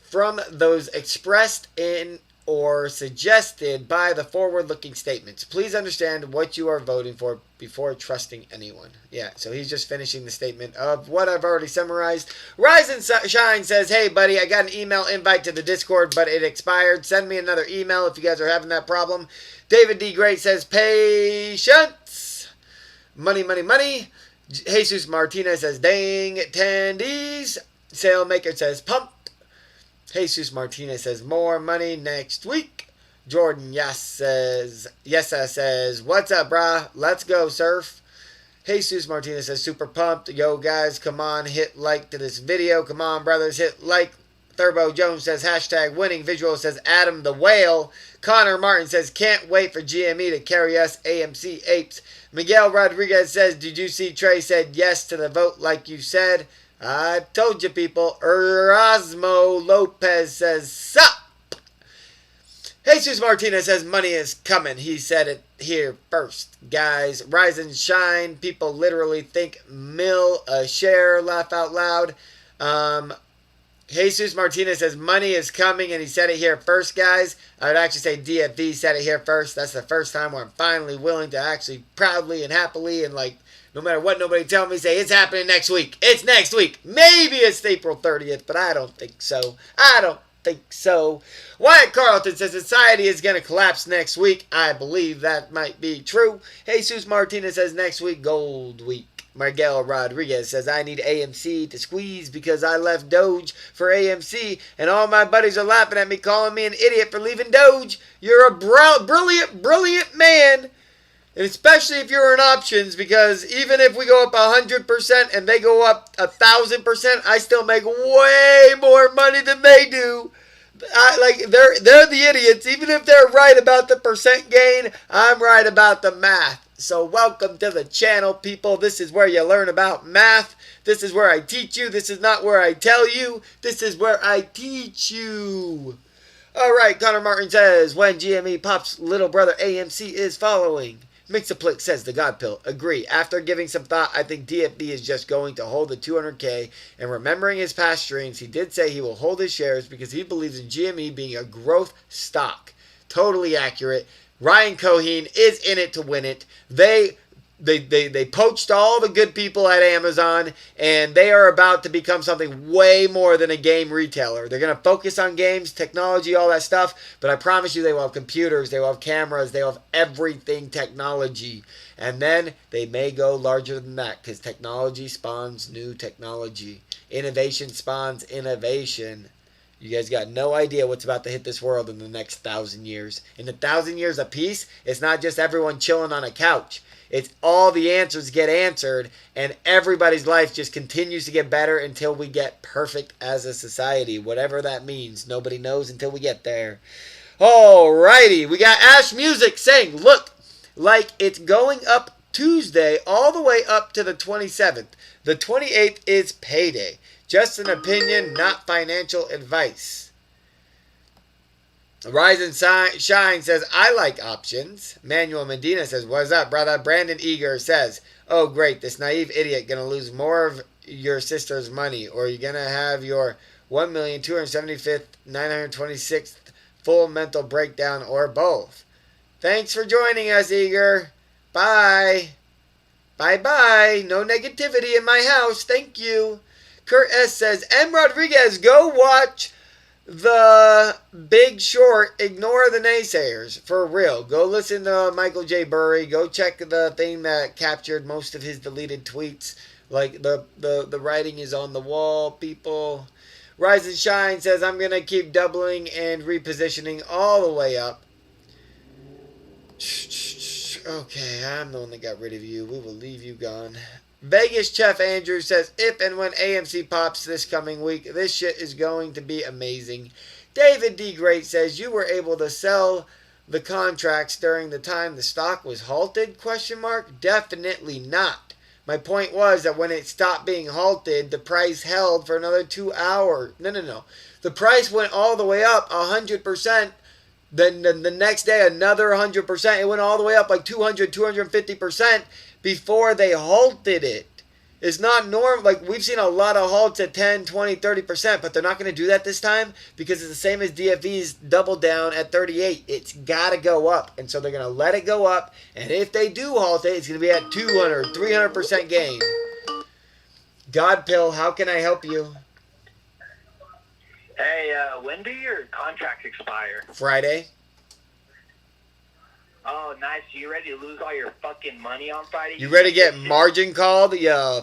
from those expressed in or suggested by the forward-looking statements. Please understand what you are voting for before trusting anyone. Yeah, so he's just finishing the statement of what I've already summarized. Rise and Shine says, hey, buddy, I got an email invite to the Discord, but it expired. Send me another email if you guys are having that problem. David D. Great says, patience. Money, money, money. Jesus Martinez says, dang attendees. Sailmaker says, pump. Jesus Martinez says, more money next week. Jordan says, what's up, brah? Let's go, surf. Jesus Martinez says, super pumped. Yo, guys, come on, hit like to this video. Come on, brothers, hit like. Thurbo Jones says, hashtag winning. Visual says, Adam the Whale. Connor Martin says, can't wait for GME to carry us AMC apes. Miguel Rodriguez says, did you see Trey said yes to the vote like you said? I told you, people. Erasmo Lopez says, sup. Jesus Martinez says, money is coming. He said it here first. Guys, rise and shine. People literally think mill a share. Laugh out loud. Jesus Martinez says, money is coming, and he said it here first, guys. I would actually say DFV said it here first. That's the first time where I'm finally willing to actually proudly and happily and like, no matter what nobody tell me, say, it's happening next week. It's next week. Maybe it's April 30th, but I don't think so. Wyatt Carlton says society is going to collapse next week. I believe that might be true. Jesus Martinez says next week, gold week. Miguel Rodriguez says, I need AMC to squeeze because I left Doge for AMC and all my buddies are laughing at me, calling me an idiot for leaving Doge. You're a brilliant man. And especially if you're in options, because even if we go up 100% and they go up 1,000%, I still make way more money than they do. They're the idiots. Even if they're right about the percent gain, I'm right about the math. So welcome to the channel, people. This is where you learn about math. This is where I teach you. This is not where I tell you. This is where I teach you. All right, Connor Martin says, when GME pops, little brother AMC is following. Mixaplick says the God Pill. Agree. After giving some thought, I think DFB is just going to hold the 200K. And remembering his past streams, he did say he will hold his shares because he believes in GME being a growth stock. Totally accurate. Ryan Coheen is in it to win it. They poached all the good people at Amazon, and they are about to become something way more than a game retailer. They're going to focus on games, technology, all that stuff, but I promise you they will have computers, they will have cameras, they will have everything technology. And then they may go larger than that because technology spawns new technology. Innovation spawns innovation. You guys got no idea what's about to hit this world in the next 1,000 years. In the 1,000 years of peace, it's not just everyone chilling on a couch. It's all the answers get answered, and everybody's life just continues to get better until we get perfect as a society. Whatever that means, nobody knows until we get there. Alrighty, we got Ash Music saying, look, like it's going up Tuesday all the way up to the 27th. The 28th is payday. Just an opinion, not financial advice. Rise and Shine says, I like options. Manuel Medina says, what's up, brother? Brandon Eager says, oh, great, this naive idiot going to lose more of your sister's money, or you're going to have your 1,275,926th full mental breakdown, or both. Thanks for joining us, Eager. Bye. Bye-bye. No negativity in my house. Thank you. Kurt S. says, M. Rodriguez, go watch The Big Short. Ignore the naysayers. For real. Go listen to Michael J. Burry. Go check the thing that captured most of his deleted tweets. Like, the writing is on the wall, people. Rise and Shine says, I'm going to keep doubling and repositioning all the way up. Okay, I'm the one that got rid of you. We will leave you gone. Vegas Chef Andrew says, if and when AMC pops this coming week, this shit is going to be amazing. David D. Great says, you were able to sell the contracts during the time the stock was halted? Question mark. Definitely not. My point was that when it stopped being halted, the price held for another 2 hours. No. The price went all the way up 100%. Then the next day, another 100%. It went all the way up like 200, 250% before they halted it. It's not normal. Like, we've seen a lot of halts at 10, 20, 30%, but they're not going to do that this time because it's the same as DFV's double down at 38. It's got to go up. And so they're going to let it go up. And if they do halt it, it's going to be at 200, 300% gain. God Pill, how can I help you? Hey, when do your contracts expire? Friday. Oh, nice. You ready to lose all your fucking money on Friday? You ready to get margin called? Yeah.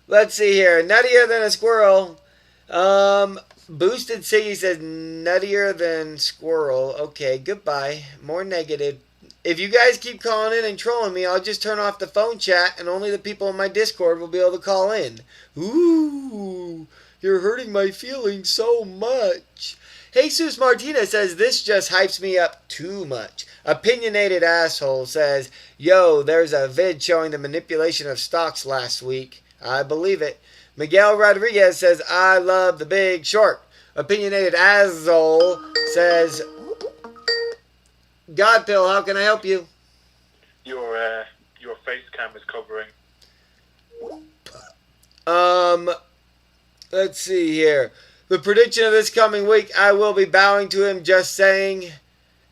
Let's see here. Nuttier than a squirrel. Boosted Siggy says nuttier than squirrel. Okay, goodbye. More negative. If you guys keep calling in and trolling me, I'll just turn off the phone chat and only the people in my Discord will be able to call in. Ooh, you're hurting my feelings so much. Jesus Martinez says, this just hypes me up too much. Opinionated Asshole says, yo, there's a vid showing the manipulation of stocks last week. I believe it. Miguel Rodriguez says, I love The Big Short. Opinionated Asshole says, God Pill, how can I help you? Your face cam is covering. Let's see here. The prediction of this coming week, I will be bowing to him, just saying.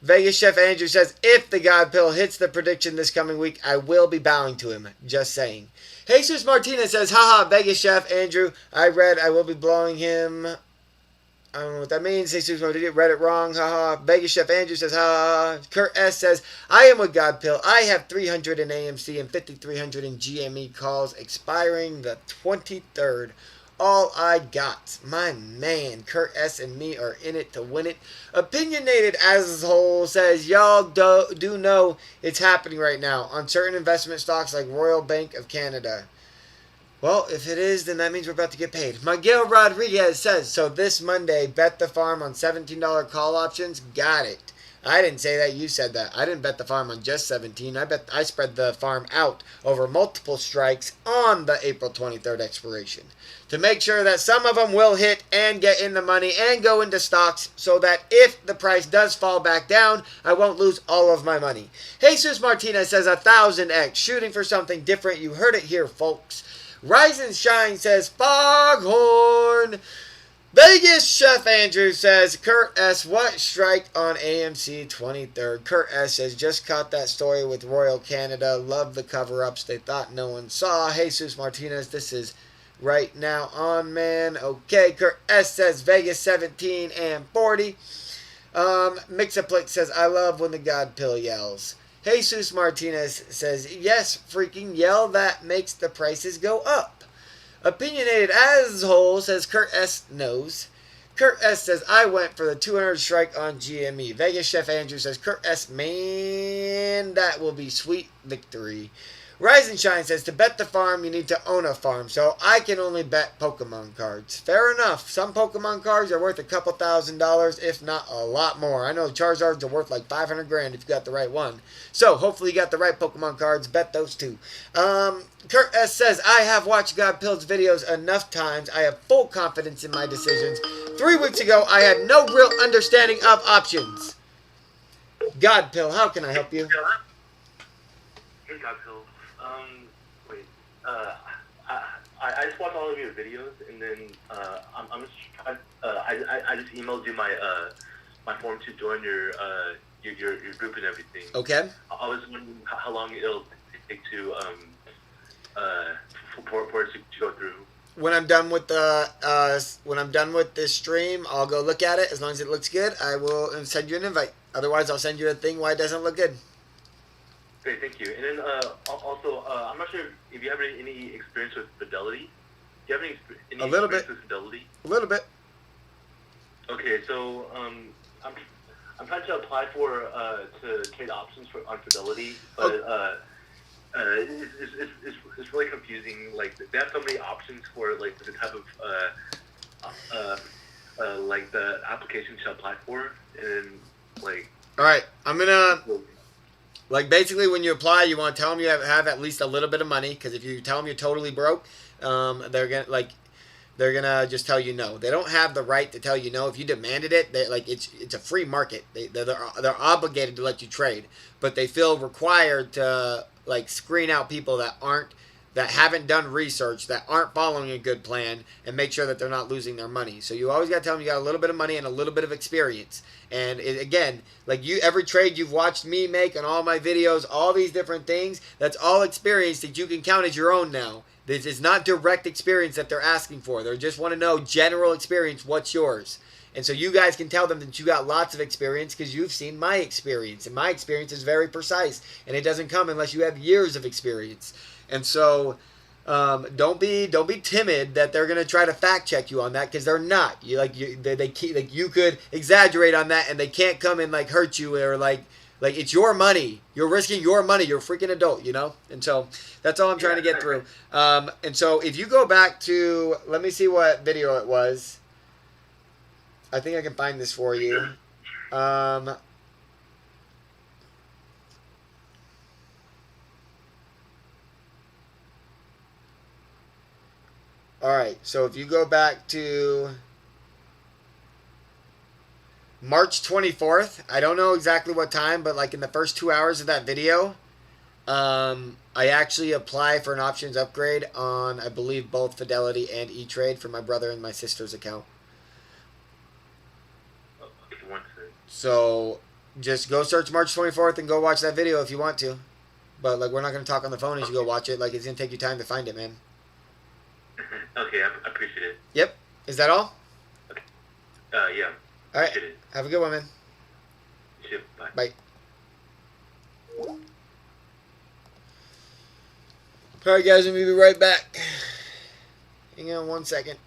Vegas Chef Andrew says, if the God Pill hits the prediction this coming week, I will be bowing to him, just saying. Jesus Martinez says, haha, Vegas Chef Andrew, I read I will be blowing him. I don't know what that means. Jesus Martinez read it wrong, haha. Vegas Chef Andrew says, haha. Kurt S says, I am with God Pill. I have 300 in AMC and 5,300 in GME calls expiring the 23rd. All I got. My man, Kurt S and me are in it to win it. Opinionated Asshole says, y'all do know it's happening right now on certain investment stocks like Royal Bank of Canada. Well, if it is, then that means we're about to get paid. Miguel Rodriguez says, so this Monday, bet the farm on $17 call options. Got it. I didn't say that. You said that. I didn't bet the farm on just 17. I spread the farm out over multiple strikes on the April 23rd expiration to make sure that some of them will hit and get in the money and go into stocks so that if the price does fall back down, I won't lose all of my money. Jesus Martinez says 1000x, shooting for something different. You heard it here, folks. Rise and Shine says Foghorn. Vegas Chef Andrew says, Kurt S., what strike on AMC 23rd? Kurt S. says, just caught that story with Royal Canada. Love the cover-ups they thought no one saw. Jesus Martinez, this is right now on, man. Okay, Kurt S. says, Vegas 17 and 40. Mixaplick says, I love when the God Pill yells. Jesus Martinez says, yes, freaking yell, that makes the prices go up. Opinionated Asshole says Kurt S. knows. Kurt S. says, I went for the 200 strike on GME. Vegas Chef Andrew says, Kurt S. man, that will be sweet victory. Rise and Shine says, to bet the farm, you need to own a farm. So I can only bet Pokemon cards. Fair enough. Some Pokemon cards are worth a couple $1,000s, if not a lot more. I know Charizards are worth like 500 grand if you got the right one. So hopefully you got the right Pokemon cards. Bet those two. Kurt S. says, I have watched God Pill's videos enough times. I have full confidence in my decisions. 3 weeks ago, I had no real understanding of options. God Pill, how can I help you? Hey, God Pill. I just watched all of your videos, and then I'm just trying. I just emailed you my my form to join your group and everything. Okay. I was wondering how long it'll take to for it to go through. When I'm done with this stream, I'll go look at it. As long as it looks good, I will send you an invite. Otherwise, I'll send you a thing why it doesn't look good. Great, thank you. And then also, I'm not sure if you have any experience with Fidelity. Do you have any A little experience bit. with Fidelity? A little bit. Okay, so I'm trying to apply for to trade options on Fidelity, but it's really confusing. Like they have so many options for like the type of like the application to apply for, and like. All right, I'm gonna Like basically, when you apply, you want to tell them you have at least a little bit of money, because if you tell them you're totally broke, they're gonna just tell you no. They don't have the right to tell you no. If you demanded it, it's a free market. They're obligated to let you trade, but they feel required to like screen out people that haven't done research, that aren't following a good plan, and make sure that they're not losing their money. So you always got to tell them you got a little bit of money and a little bit of experience. And again, like every trade you've watched me make on all my videos, all these different things, that's all experience that you can count as your own now. This is not direct experience that they're asking for. They just want to know general experience, what's yours. And so you guys can tell them that you got lots of experience because you've seen my experience. And my experience is very precise. And it doesn't come unless you have years of experience. And so don't be timid that they're gonna try to fact check you on that, because they're not. You could exaggerate on that and they can't come and like hurt you, or like it's your money. You're risking your money. You're a freaking adult, you know. And so that's all I'm trying to get through. And so if you go back to, let me see what video it was. I think I can find this for you. All right, so if you go back to March 24th, I don't know exactly what time, but like in the first 2 hours of that video, I actually apply for an options upgrade on, I believe, both Fidelity and E-Trade for my brother and my sister's account. So just go search March 24th and go watch that video if you want to. But like, we're not going to talk on the phone as you go watch it. Like, it's going to take you time to find it, man. Okay, I appreciate it. Yep. Is that all? Okay. Yeah. All right. Have a good one, man. You too. Bye. Bye. All right, guys. Let me be right back. Hang on 1 second.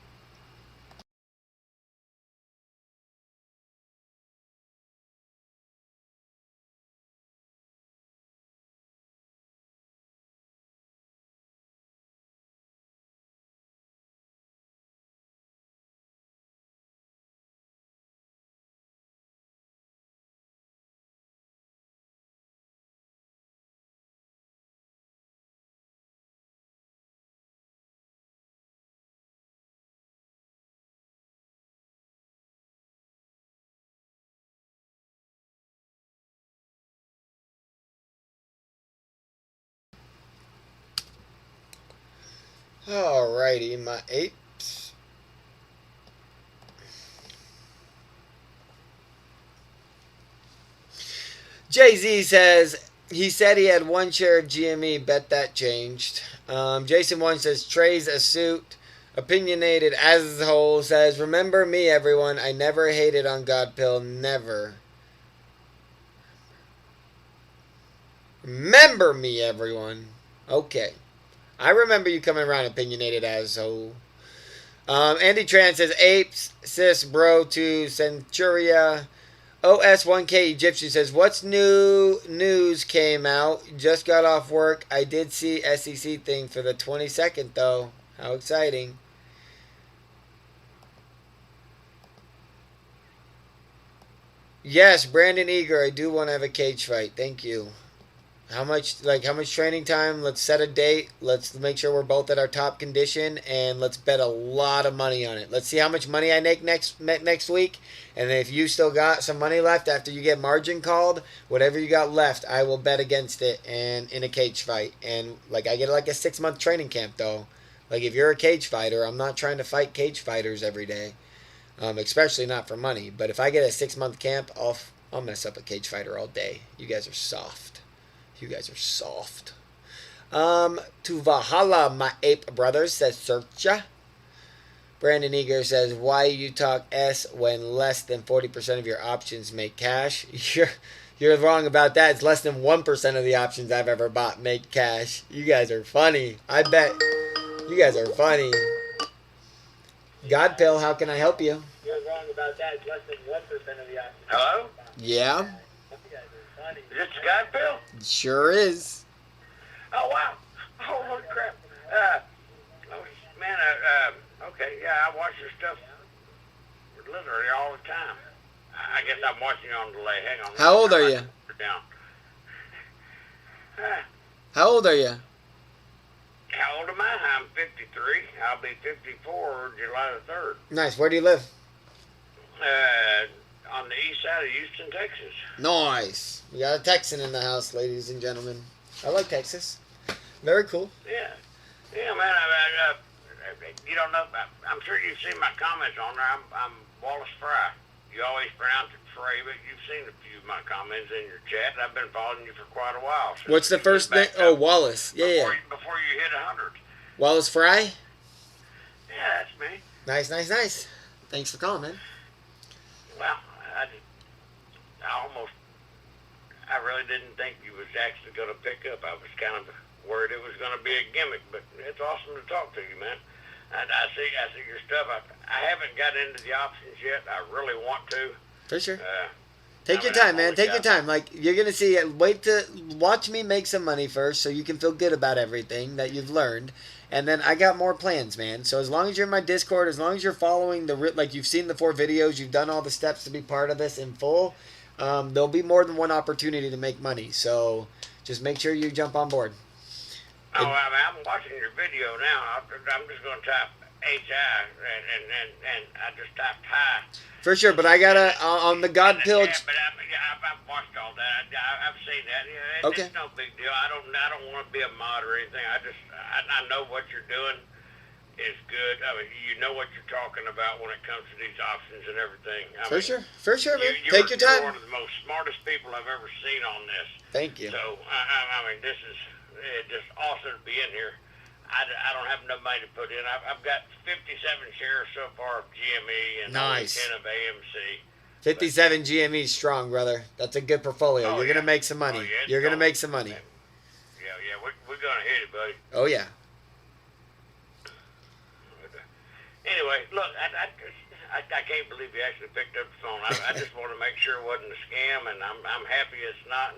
Alrighty, my apes. Jay-Z says, he said he had one share of GME, bet that changed. Jason One says, Trey's a suit. Opinionated as a whole says, remember me, everyone. I never hated on Godpill, never. Remember me, everyone. Okay. I remember you coming around, opinionated asshole. Andy Tran says, apes, sis, bro, to Centuria. OS1K Egyptian says, what's new news came out? Just got off work. I did see SEC thing for the 22nd, though. How exciting. Yes, Brandon Eager, I do want to have a cage fight. Thank you. How much training time? Let's set a date. Let's make sure we're both at our top condition, and let's bet a lot of money on it. Let's see how much money I make next week, and if you still got some money left after you get margin called, whatever you got left, I will bet against it and in a cage fight. And like, I get like a 6-month training camp though. Like, if you're a cage fighter, I'm not trying to fight cage fighters every day, especially not for money. But if I get a 6-month camp, I'll mess up a cage fighter all day. You guys are soft. You guys are soft. To Valhalla, my ape brothers, says Searcha. Brandon Eager says, why you talk S when less than 40% of your options make cash? You're wrong about that. It's less than 1% of the options I've ever bought make cash. You guys are funny. I bet you guys are funny. Godpill, how can I help you? You're wrong about that. It's less than 1% of the options. Hello? Yeah, Is this Godpill? sure is. Oh, wow. Oh, holy crap. Man, okay, yeah, I watch your stuff literally all the time. I guess I'm watching you on delay. Hang on. How old are you? Down. How old are you? How old am I? I'm 53. I'll be 54 July the 3rd. Nice. Where do you live? On the east side of Houston, Texas. Nice. We got a Texan in the house, ladies and gentlemen. I like Texas. Very cool. Yeah. Yeah, man. You don't know. I'm sure you've seen my comments on there. I'm Wallace Fry. You always pronounce it Trey, but you've seen a few of my comments in your chat. I've been following you for quite a while. What's the first name? Oh, Wallace. Yeah. Before you hit 100. Wallace Fry? Yeah, that's me. Nice. Thanks for calling, man. Well, I really didn't think you was actually going to pick up. I was kind of worried it was going to be a gimmick, but it's awesome to talk to you, man. I see your stuff. I haven't got into the options yet. I really want to. For sure. Take your time, man. Take your time. Like, you're going to see it. Watch me make some money first so you can feel good about everything that you've learned. And then I got more plans, man. So as long as you're in my Discord, as long as you're following like you've seen the 4 videos, you've done all the steps to be part of this in full, there'll be more than one opportunity to make money. So just make sure you jump on board. I'm watching your video now. I'm just going to type HI, and I just typed hi. For sure, but I gotta on the God Pill. Yeah, but I've watched all that. I've seen that. Yeah, Okay. It's no big deal. I don't want to be a mod or anything. I know what you're doing is good. I mean, you know what you're talking about when it comes to these options and everything. For sure, man. Take your You're time. one of the most smartest people I've ever seen on this. Thank you. So I mean, this is just awesome to be in here. I don't have no money to put in. I've got 57 shares so far of GME and Nice. only 10 of AMC. 57 GME strong, brother. That's a good portfolio. Oh, You're yeah. gonna make some money. Oh, yeah, it's You're gonna going. make some money. Yeah, we're gonna hit it, buddy. Oh yeah. Anyway, look, I can't believe you actually picked up the phone. I just want to make sure it wasn't a scam, and I'm happy it's not.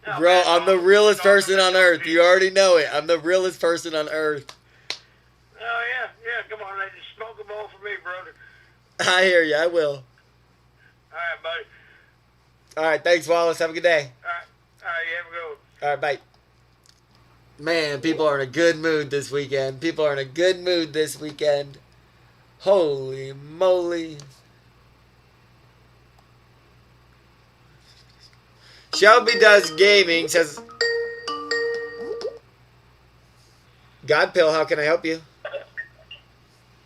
No, Bro, man, I'm the realest person on earth. You already know it. I'm the realest person on earth. Oh yeah. Come on, let's smoke a bowl for me, brother. I hear you. I will. All right, buddy. All right. Thanks, Wallace. Have a good day. All right. You have a good one. All right. Bye. Man, people are in a good mood this weekend. Holy moly. Shelby Does Gaming says, God Pill, how can I help you?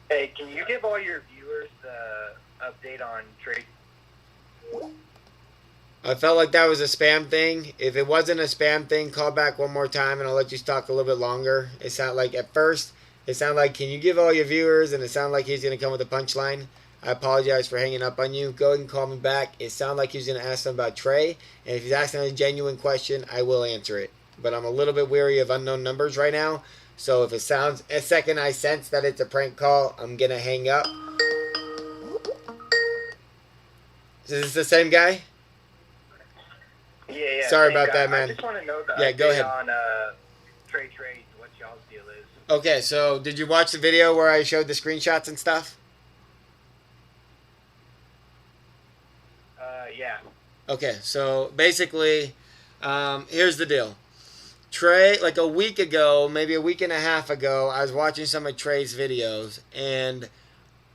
Hey, can you give all your viewers the update on Trey? I felt like that was a spam thing. If it wasn't a spam thing, call back one more time and I'll let you talk a little bit longer. It sounded like at first, it sounded like, can you give all your viewers? And it sounded like he's going to come with a punchline. I apologize for hanging up on you. Go ahead and call me back. It sounded like he was going to ask them about Trey. And if he's asking a genuine question, I will answer it. But I'm a little bit weary of unknown numbers right now. So if it sounds, a second I sense that it's a prank call, I'm going to hang up. Is this the same guy? Yeah. Sorry about that, man. I just want to know the go update ahead. on Trey Trades, what y'all's deal is. Okay, so did you watch the video where I showed the screenshots and stuff? Yeah. Okay, so basically, here's the deal. Trey, like a week ago, maybe a week and a half ago, I was watching some of Trey's videos, and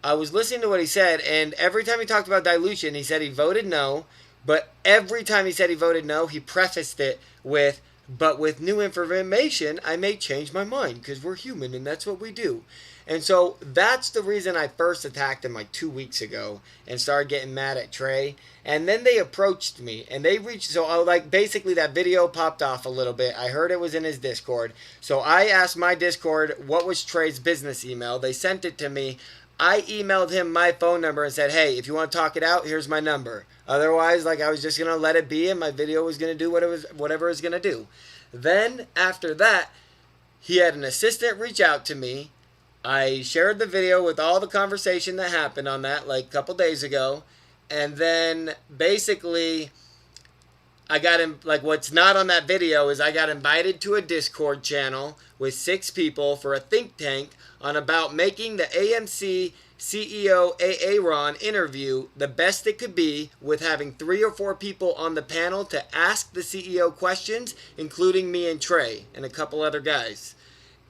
I was listening to what he said, and every time he talked about dilution, he said he voted no, but every time he said he voted no, he prefaced it with, but with new information, I may change my mind, because we're human, and that's what we do. And so that's the reason I first attacked him like 2 weeks ago and started getting mad at Trey. And then they approached me and they reached, so like basically that video popped off a little bit. I heard it was in his Discord. So I asked my Discord, what was Trey's business email? They sent it to me. I emailed him my phone number and said, hey, if you want to talk it out, here's my number. Otherwise, like I was just going to let it be and my video was going to do whatever it was going to do. Then after that, he had an assistant reach out to me. I shared the video with all the conversation that happened on that like a couple days ago. And then basically I got him, like, what's not on that video is I got invited to a Discord channel with 6 people for a think tank on about making the AMC CEO Aaron interview the best it could be, with having 3 or 4 people on the panel to ask the CEO questions, including me and Trey and a couple other guys.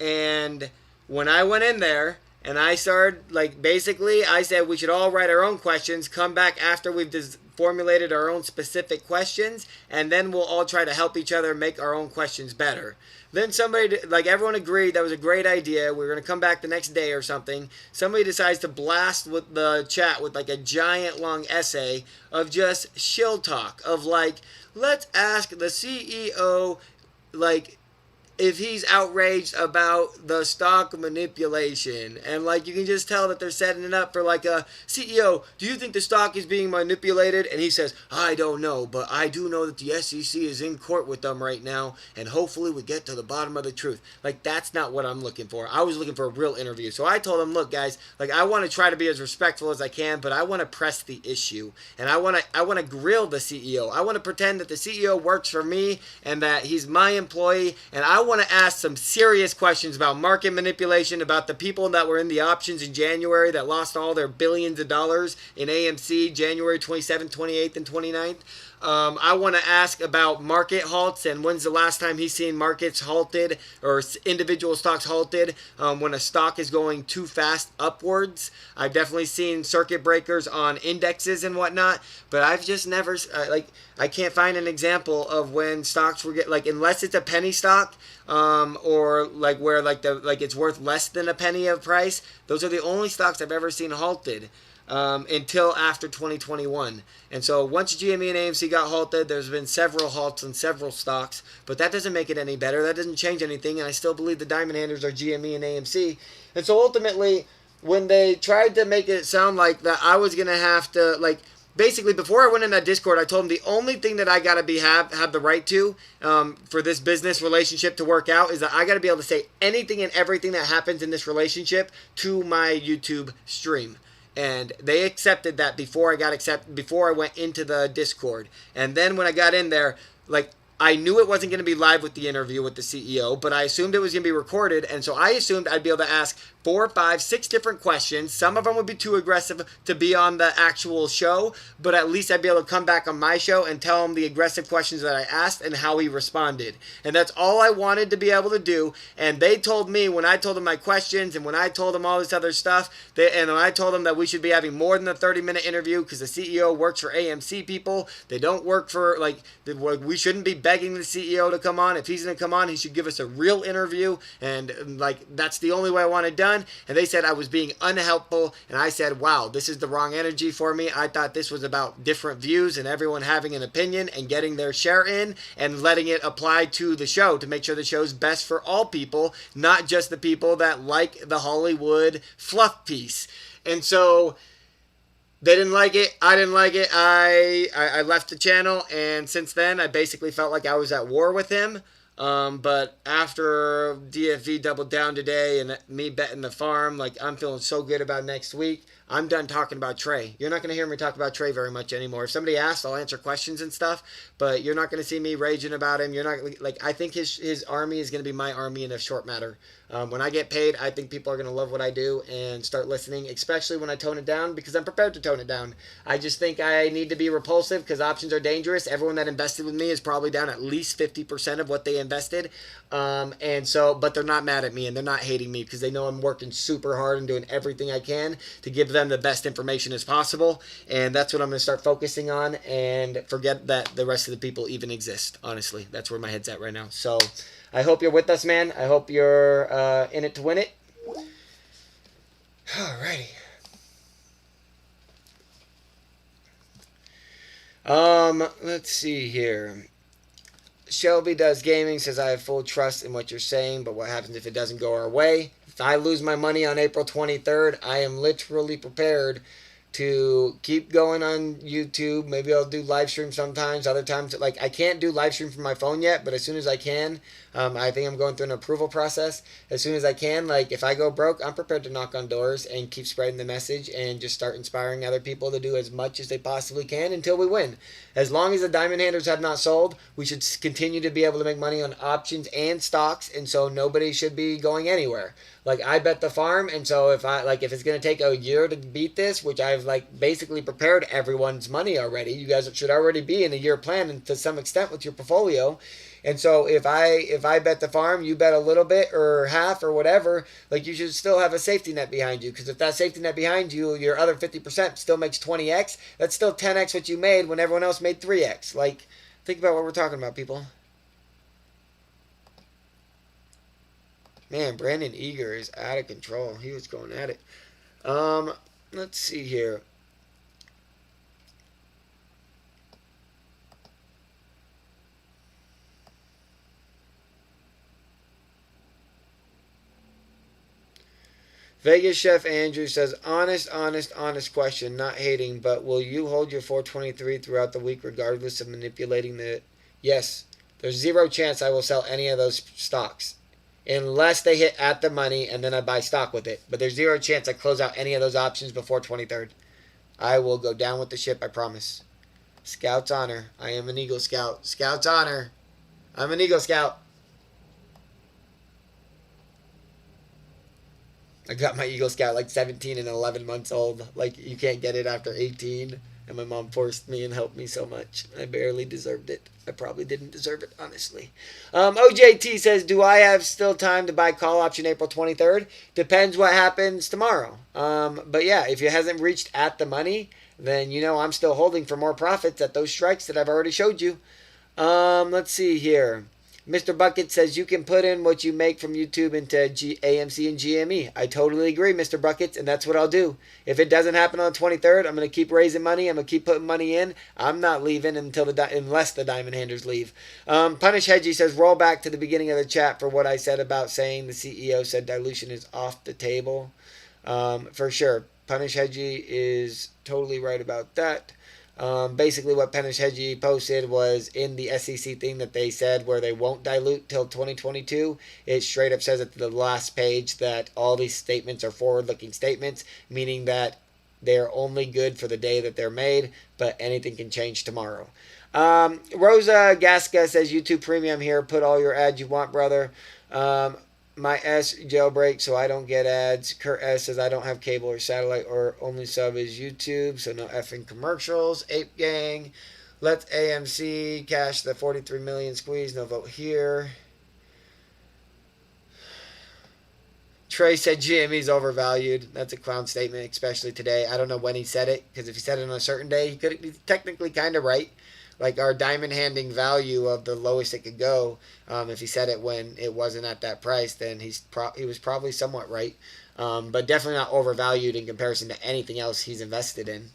And when I went in there and I started, like, basically I said we should all write our own questions, come back after we've formulated our own specific questions, and then we'll all try to help each other make our own questions better. Then somebody, like, everyone agreed that was a great idea. We were going to come back the next day or something. Somebody decides to blast with the chat with, like, a giant long essay of just shill talk of, like, let's ask the CEO, like, if he's outraged about the stock manipulation. And, like, you can just tell that they're setting it up for, like, a CEO, do you think the stock is being manipulated? And he says, I don't know, but I do know that the SEC is in court with them right now, and hopefully we get to the bottom of the truth. Like, that's not what I'm looking for. I was looking for a real interview. So I told him, look, guys, like, I want to try to be as respectful as I can, but I want to press the issue. And I want to grill the CEO. I want to pretend that the CEO works for me and that he's my employee, and I want to ask some serious questions about market manipulation, about the people that were in the options in January that lost all their billions of dollars in AMC January 27th, 28th, and 29th. I want to ask about market halts and when's the last time he's seen markets halted or individual stocks halted when a stock is going too fast upwards. I've definitely seen circuit breakers on indexes and whatnot, but I've just never, I can't find an example of when stocks were unless it's a penny stock, or like where it's worth less than a penny of price. Those are the only stocks I've ever seen halted. Until after 2021. And so once GME and AMC got halted, there's been several halts on several stocks, but that doesn't make it any better. That doesn't change anything, and I still believe the diamond handlers are GME and AMC. And so ultimately, when they tried to make it sound like that I was going to have to, basically, before I went in that Discord, I told them the only thing that I got to have the right to for this business relationship to work out is that I got to be able to say anything and everything that happens in this relationship to my YouTube stream. And they accepted that before I went into the Discord. And then when I got in there, I knew it wasn't going to be live with the interview with the CEO, but I assumed it was going to be recorded. And so I assumed I'd be able to ask 4, 5, 6 different questions. Some of them would be too aggressive to be on the actual show, but at least I'd be able to come back on my show and tell him the aggressive questions that I asked and how he responded. And that's all I wanted to be able to do. And they told me, when I told them my questions and when I told them all this other stuff, and when I told them that we should be having more than a 30-minute interview because the CEO works for AMC people. They don't work for, we shouldn't be begging the CEO to come on. If he's going to come on, he should give us a real interview. And, that's the only way I want it done. And they said I was being unhelpful, and I said, wow, this is the wrong energy for me. I thought this was about different views and everyone having an opinion and getting their share in and letting it apply to the show to make sure the show's best for all people, not just the people that like the Hollywood fluff piece. And so they didn't like it. I didn't like it. I left the channel, and since then I basically felt like I was at war with him. But after DFV doubled down today and me betting the farm, I'm feeling so good about next week. I'm done talking about Trey. You're not going to hear me talk about Trey very much anymore. If somebody asks, I'll answer questions and stuff, but you're not going to see me raging about him. You're not, I think his army is going to be my army in a short matter. When I get paid, I think people are going to love what I do and start listening, especially when I tone it down, because I'm prepared to tone it down. I just think I need to be repulsive because options are dangerous. Everyone that invested with me is probably down at least 50% of what they invested. And so, but they're not mad at me and they're not hating me because they know I'm working super hard and doing everything I can to give them the best information as possible. And that's what I'm going to start focusing on and forget that the rest of the people even exist. Honestly, that's where my head's at right now. So I hope you're with us, man. I hope you're in it to win it. Alrighty. Let's see here. Shelby Does Gaming says, I have full trust in what you're saying, but what happens if it doesn't go our way? If I lose my money on April 23rd, I am literally prepared to keep going on YouTube. Maybe I'll do live stream sometimes. Other times, I can't do live stream from my phone yet, but as soon as I can, I think I'm going through an approval process. As soon as I can, if I go broke, I'm prepared to knock on doors and keep spreading the message and just start inspiring other people to do as much as they possibly can until we win. As long as the diamond handlers have not sold, we should continue to be able to make money on options and stocks, and so nobody should be going anywhere. Like, I bet the farm, and so if it's going to take a year to beat this, which I've like basically prepared everyone's money already. You guys should already be in a year plan, and to some extent with your portfolio. And so if I bet the farm, you bet a little bit or half or whatever, like, you should still have a safety net behind you. Because if that safety net behind you, your other 50% still makes 20x, that's still 10x what you made when everyone else made 3x. Like, think about what we're talking about, people. Man, Brandon Eager is out of control. He was going at it. Let's see here. Vegas Chef Andrew says, honest question, not hating, but will you hold your 423 throughout the week regardless of manipulating the... Yes, there's zero chance I will sell any of those stocks unless they hit at the money and then I buy stock with it. But there's zero chance I close out any of those options before 23rd. I will go down with the ship, I promise. Scout's honor. I am an Eagle Scout. Scout's honor. I'm an Eagle Scout. I got my Eagle Scout like 17 and 11 months old. Like, you can't get it after 18. And my mom forced me and helped me so much. I barely deserved it. I probably didn't deserve it, honestly. OJT says, do I have still time to buy call option April 23rd? Depends what happens tomorrow. But yeah, if it hasn't reached at the money, then you know I'm still holding for more profits at those strikes that I've already showed you. Let's see here. Mr. Bucket says you can put in what you make from YouTube into AMC and GME. I totally agree, Mr. Buckets, and that's what I'll do. If it doesn't happen on the 23rd, I'm going to keep raising money. I'm going to keep putting money in. I'm not leaving unless the diamond handlers leave. Punish Hedgie says, roll back to the beginning of the chat for what I said about saying the CEO said dilution is off the table. For sure. Punish Hedgie is totally right about that. Basically what Penish Hedgie posted was in the SEC thing that they said where they won't dilute till 2022. It straight up says at the last page that all these statements are forward-looking statements, meaning that they're only good for the day that they're made, but anything can change tomorrow. Rosa Gasca says, YouTube Premium here. Put all your ads you want, brother. My S jailbreak so I don't get ads. Kurt S says I don't have cable or satellite or only sub is YouTube, so no effing commercials. Ape Gang. Let's AMC cash the 43 million squeeze. No vote here. Trey said GME's overvalued. That's a clown statement, especially today. I don't know when he said it, because if he said it on a certain day, he could be technically kind of right. Like our diamond handing value of the lowest it could go, if he said it when it wasn't at that price, then he was probably somewhat right. But definitely not overvalued in comparison to anything else he's invested in.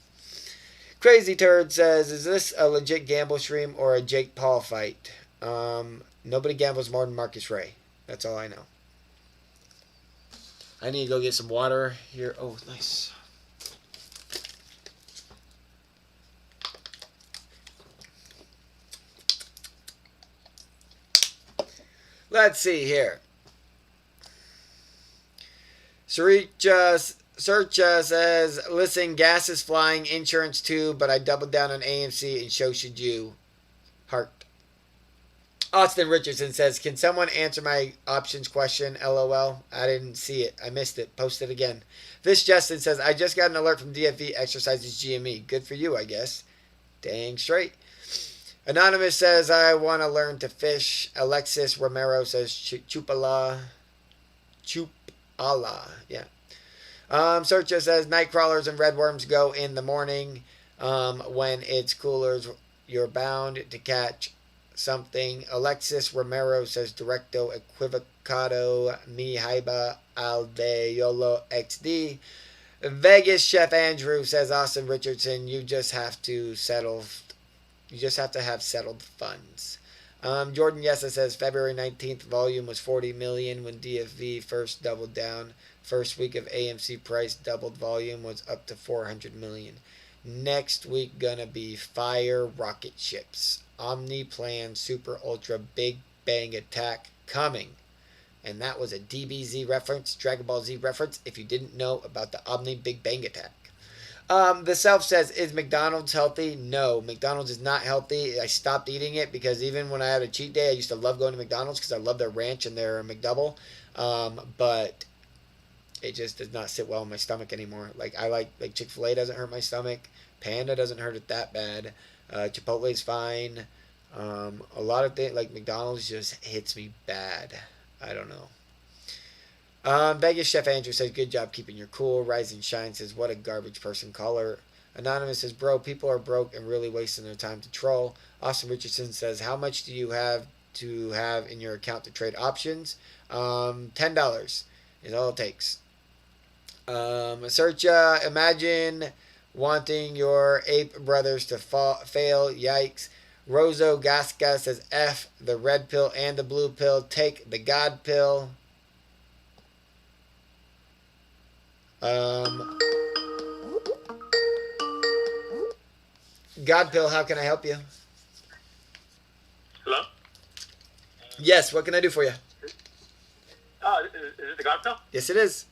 Crazy Turd says, is this a legit gamble stream or a Jake Paul fight? Nobody gambles more than Marcus Ray. That's all I know. I need to go get some water here. Oh, nice. Let's see here. Searcha says, listen, gas is flying, insurance too, but I doubled down on AMC and so should you. Heart. Austin Richardson says, can someone answer my options question? LOL. I didn't see it. I missed it. Post it again. This Justin says, I just got an alert from DFV exercises GME. Good for you, I guess. Dang straight. Anonymous says, I want to learn to fish. Alexis Romero says, Chupala. Yeah. Searcha says, night crawlers and red worms go in the morning. When it's cooler, you're bound to catch something. Alexis Romero says, Directo equivocado mi haiba aldeolo XD. Vegas Chef Andrew says, Austin Richardson, you just have to have settled funds. Jordan Yesa says February 19th volume was 40 million when DFV first doubled down. First week of AMC price doubled volume was up to 400 million. Next week gonna be fire rocket ships. Omni plan super ultra big bang attack coming. And that was a DBZ reference, Dragon Ball Z reference, if you didn't know about the Omni Big Bang attack. The self says, is McDonald's healthy? No, McDonald's is not healthy. I stopped eating it because even when I had a cheat day, I used to love going to McDonald's because I love their ranch and their McDouble. But it just does not sit well in my stomach anymore. Like I like Chick-fil-A doesn't hurt my stomach. Panda doesn't hurt it that bad. Chipotle's fine. A lot of things like McDonald's just hits me bad. I don't know. Vegas Chef Andrew says, good job keeping your cool. Rising Shine says, what a garbage person. Caller. Anonymous says, bro, people are broke and really wasting their time to troll. Austin Richardson says, how much do you have to have in your account to trade options? $10 is all it takes. Searcha, imagine wanting your ape brothers to fail. Yikes. Roso Gasca says, F the red pill and the blue pill. Take the God pill. God pill, how can I help you? Hello? Yes, what can I do for you? Is it the God Pill? Yes, it is.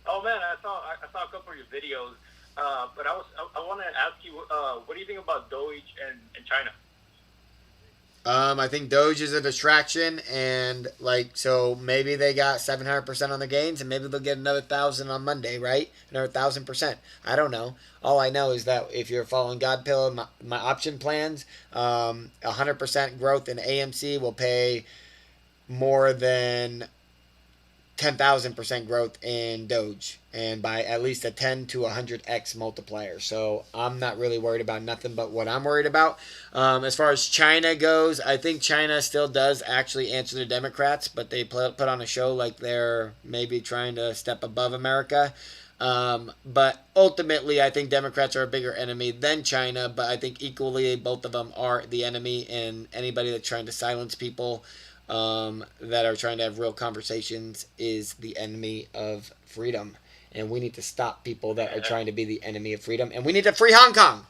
Oh man, I saw a couple of your videos, but I want to ask you, what do you think about Doge and China? I think Doge is a distraction, and so maybe they got 700% on the gains, and maybe they'll get another 1,000 on Monday, right? Another 1,000%. I don't know. All I know is that if you're following God Pill, my option plans, 100% growth in AMC will pay more than 10,000% growth in Doge, and by at least a 10 to 100x multiplier. So I'm not really worried about nothing but what I'm worried about. As far as China goes, I think China still does actually answer the Democrats, but they put on a show like they're maybe trying to step above America. But ultimately, I think Democrats are a bigger enemy than China, but I think equally both of them are the enemy, and anybody that's trying to silence people that are trying to have real conversations is the enemy of freedom. And we need to stop people that are trying to be the enemy of freedom. And we need to free Hong Kong.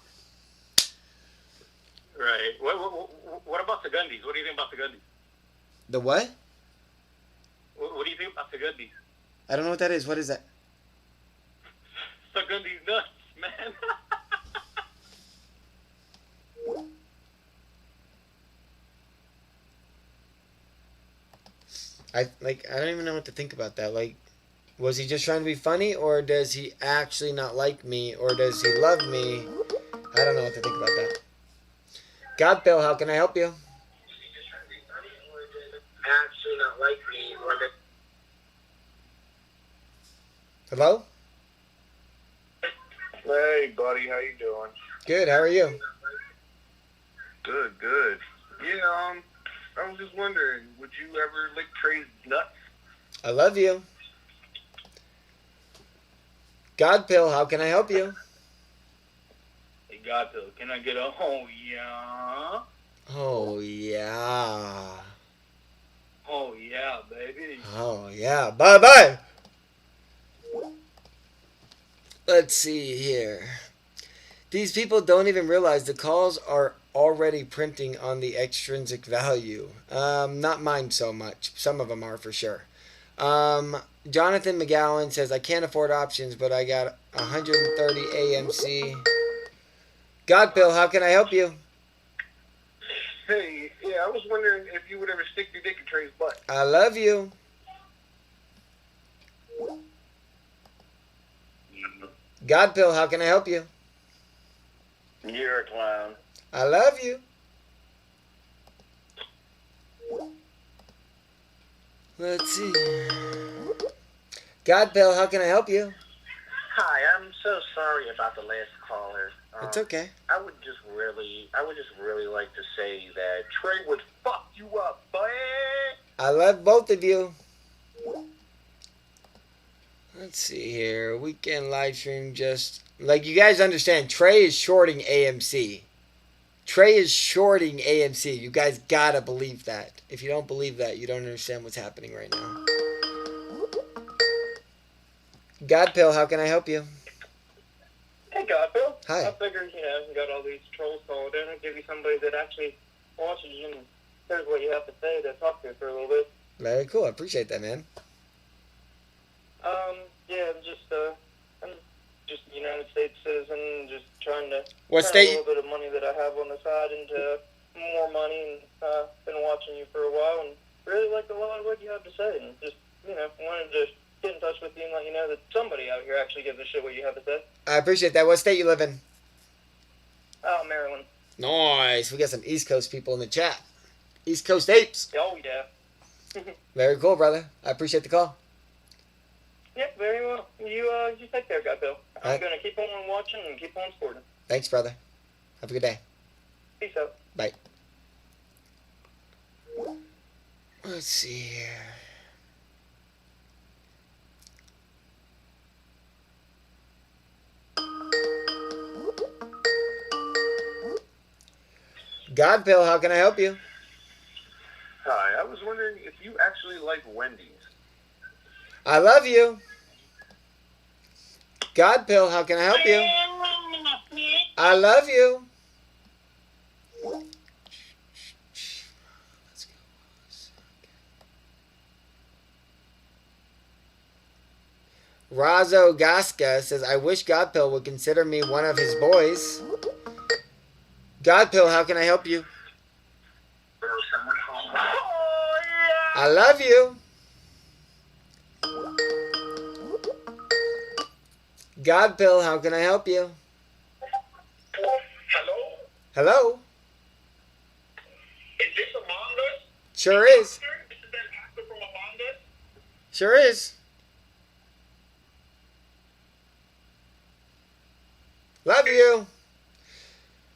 Right. What about the Gundis? What do you think about the Gundis? The what? What do you think about the Gundis? I don't know what that is. What is that? The Gundis nuts, man. I don't even know what to think about that. Was he just trying to be funny, or does he actually not like me, or does he love me? I don't know what to think about that. God Bill, how can I help you? Actually not like me, or that. Hello? Hey, buddy, how you doing? Good, how are you? Good, good. Yeah, I was just wondering, would you ever lick Trey's nuts? I love you. God Pill, how can I help you? Hey, God Pill, can I get a oh yeah? Oh, yeah. Oh yeah, baby. Oh, yeah. Bye-bye. Let's see here. These people don't even realize the calls are already printing on the extrinsic value. Not mine so much. Some of them are for sure. Jonathan McGowan says, I can't afford options, but I got 130 AMC. God Bill, how can I help you? Hey, yeah, I was wondering if you would ever stick your dick in Trey's butt. I love you. God Bill, how can I help you? You're a clown. I love you. Let's see. God Bill, how can I help you? Hi, I'm so sorry about the last caller. It's okay. I would just really like to say that Trey would fuck you up, boy. I love both of you. Let's see here. Weekend live stream just... you guys understand, Trey is shorting AMC. Trey is shorting AMC. You guys gotta believe that. If you don't believe that, you don't understand what's happening right now. God Pill, how can I help you? Hey, God Pill. Hi. I figured, you got all these trolls called in. I'd give you somebody that actually watches you and hears what you have to say to talk to you for a little bit. Very cool. I appreciate that, man. Yeah, I'm just United States citizen, just trying to What turn a state? little bit of money that I have on the side into more money, and been watching you for a while, and really liked a lot of what you have to say, and just, wanted to get in touch with you and let you know that somebody out here actually gives a shit what you have to say. I appreciate that. What state you live in? Oh, Maryland. Nice. We got some East Coast people in the chat. East Coast apes. Oh, yeah. Very cool, brother. I appreciate the call. Yep, very well. You take care, guy Bill. I'm Alright. going to keep on watching and keep on sporting. Thanks, brother. Have a good day. Peace out. Bye. Let's see here. Godpill, how can I help you? Hi, I was wondering if you actually like Wendy's. I love you. Godpill, how can I help you? I love you. Razo Gaska says, I wish Godpill would consider me one of his boys. Godpill, how can I help you? I love you. Godpill, how can I help you? Hello? Hello? Is this Among Us? Sure is. Is that actor from Among Us? Sure is. Love you.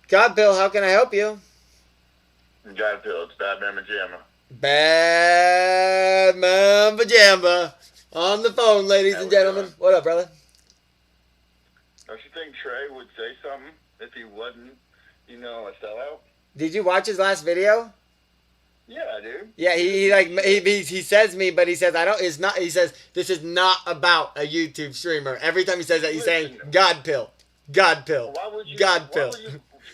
Godpill, how can I help you? Godpill, it's Batman Pajama. Batman Pajama. On the phone, ladies and gentlemen. What up, brother? Don't you think Trey would say something if he wasn't, a sellout? Did you watch his last video? Yeah, dude. Yeah, he says me, but he says I don't. It's not. He says this is not about a YouTube streamer. Every time he says that, he's saying Godpill, Godpill, Why would you Godpill.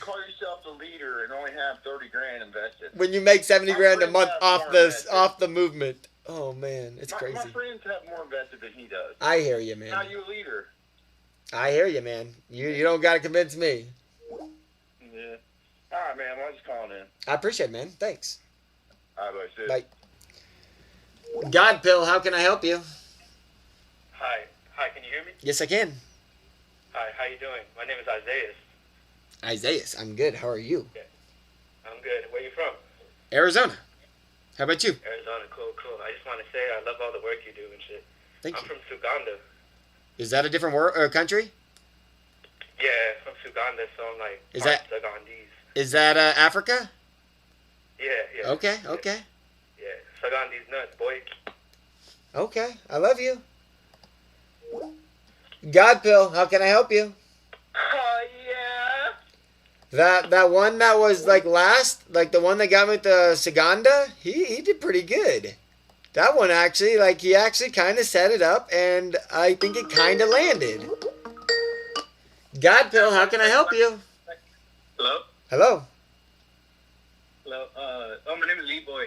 call yourself the leader and only have 30 grand invested? When you make 70 grand a friends month have off the movement. Oh man, it's My crazy. friends have more invested than he does. I hear you, How man. are you a leader? I hear you, man. You don't gotta convince me. Yeah. All right, man. Well, I'm just calling in. I appreciate it, man. Thanks. All right, boys. Bye. Godpill, how can I help you? Hi, can you hear me? Yes, I can. Hi, how you doing? My name is Isaiah. Isaiah, I'm good. How are you? I'm good. Where you from? Arizona. How about you? Arizona. Cool. I just want to say I love all the work you do and shit. Thank I'm you. from Suganda. Is that a different country? Yeah, from Suganda, so I'm like Is part that- Sugandese. Is that Africa? Yeah. Okay. Yeah, Sugandese nuts, boy. Okay. I love you. Godpill, how can I help you? Oh, yeah. That one that was like last, like the one that got me with the Saganda, he did pretty good. That one actually, like he actually kind of set it up, and I think it kind of landed. Godpill, how can I help you? Hello? Hello, Hello? My name is Lee Boy.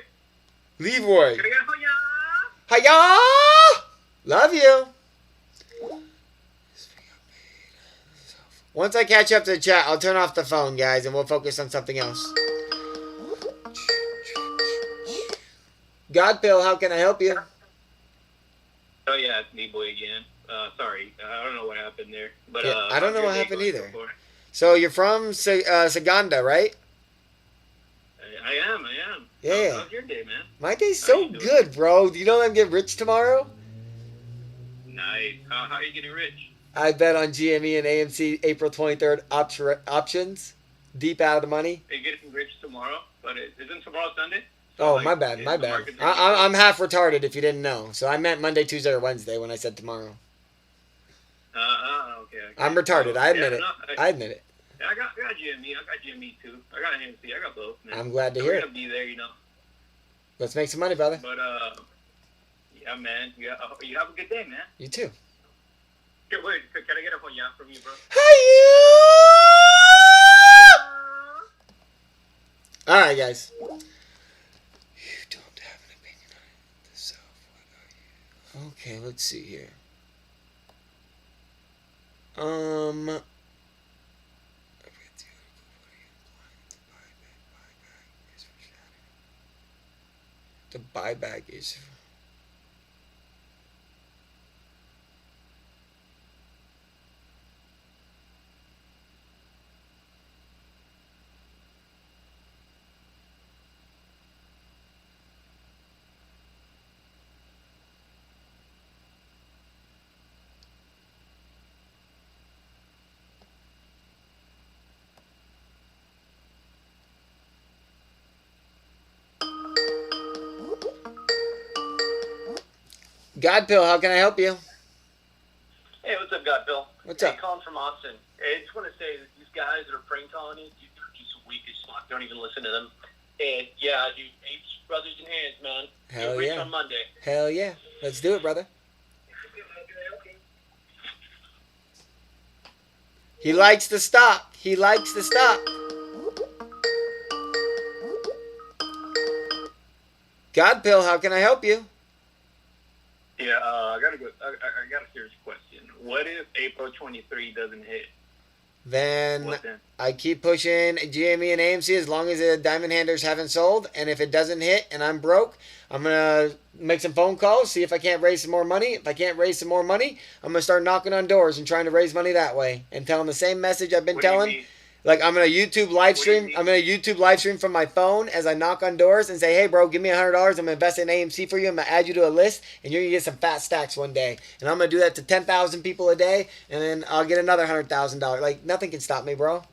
Leroy. Can I get a hoya? Hiya! Love you. Once I catch up to the chat, I'll turn off the phone, guys, and we'll focus on something else. Godpill, how can I help you? Oh, yeah, it's Lee Boy again. Sorry, I don't know what happened there. But Yeah, I don't know what happened either. Before. So you're from Saganda, right? I am. Yeah. How's your day, man? My day's How so you doing? good, bro. Do you know I'm getting rich tomorrow? Nice. How are you getting rich? I bet on GME and AMC April 23rd options. Deep out of the money. Are you getting rich tomorrow? But isn't tomorrow Sunday? Oh, Like, my bad. is My the bad. market- I'm half retarded if you didn't know. So I meant Monday, Tuesday, or Wednesday when I said tomorrow. Okay. I'm retarded. I admit Yeah, it. no, I admit it. I got GME. I got GME too. I got AMC. I got both, man. I'm glad to So hear we're it. gonna be there, Let's make some money, brother. But yeah, man. You have a good day, man. You too. Okay, wait. Can I get a phone from you, bro? All right, guys. You don't have an opinion on yourself. What are you? Okay, let's see here. Um. The buyback is. God Pill, how can I help you? Hey, what's up, God Bill? What's Hey, up? calling from Austin. Hey, I just want to say that these guys that are prank calling you, they're just weak as fuck. Don't even listen to them. And yeah, dude, H brothers in hands, man. Hell You'll reach yeah. on Monday. Hell yeah. Let's do it, brother. He likes to stop. He likes to stop. God Pill, how can I help you? Yeah, I got a serious question. What if April 23 doesn't hit? Then What then? I keep pushing GME and AMC as long as the diamond handers haven't sold. And if it doesn't hit and I'm broke, I'm going to make some phone calls, see if I can't raise some more money. If I can't raise some more money, I'm going to start knocking on doors and trying to raise money that way. And telling the same message I've been What do you telling. mean? Like I'm gonna YouTube live What do you stream. mean? I'm gonna YouTube live stream from my phone as I knock on doors and say, "Hey, bro, give me $100. I'm gonna invest in AMC for you. I'm gonna add you to a list, and you're gonna get some fat stacks one day." And I'm gonna do that to 10,000 people a day, and then I'll get another $100,000. Like nothing can stop me, bro.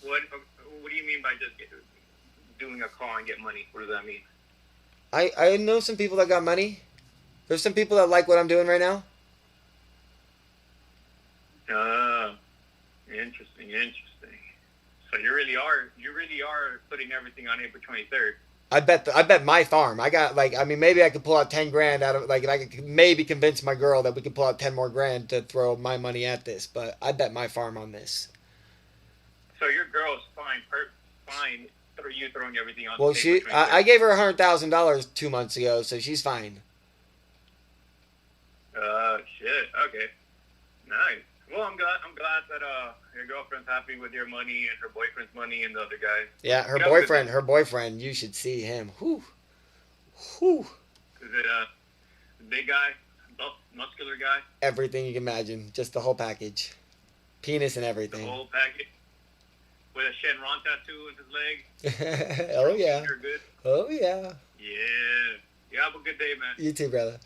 What do you mean by just doing a call and get money? What does that mean? I know some people that got money. There's some people that like what I'm doing right now. Interesting. So you really are putting everything on April 23rd. I bet my farm. I got like, I mean, maybe I could pull out 10 grand out of like, if I could maybe convince my girl that we could pull out 10 more grand to throw my money at this. But I bet my farm on this. So your girl's fine for you throwing everything on. Well, April 23rd. I gave her $100,000 2 months ago, so she's fine. Shit. Okay. Nice. Well, I'm glad that your girlfriend's happy with your money and her boyfriend's money and the other guy. Yeah, her boyfriend, you should see him. Whew. Is it a big guy, buff, muscular guy? Everything you can imagine, just the whole package, penis and The everything. whole package with a Shenron tattoo in his leg. Oh yeah. You're good. Oh yeah. Yeah. You have a good day, man. You too, brother.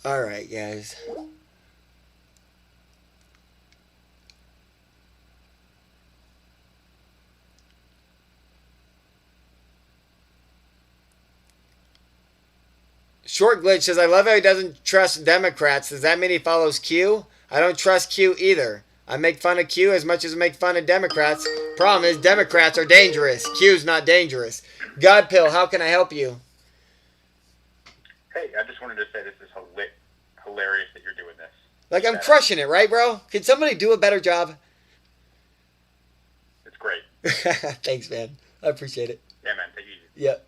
All right, guys. Short Glitch says, I love how he doesn't trust Democrats. Does that mean he follows Q? I don't trust Q either. I make fun of Q as much as I make fun of Democrats. Problem is, Democrats are dangerous. Q's not dangerous. Godpill, how can I help you? Hey, I just wanted to say this is hilarious that you're doing this. Like, I'm crushing it, right, bro? Can somebody do a better job? It's great. Thanks, man. I appreciate it. Yeah, man, take it easy. Yep.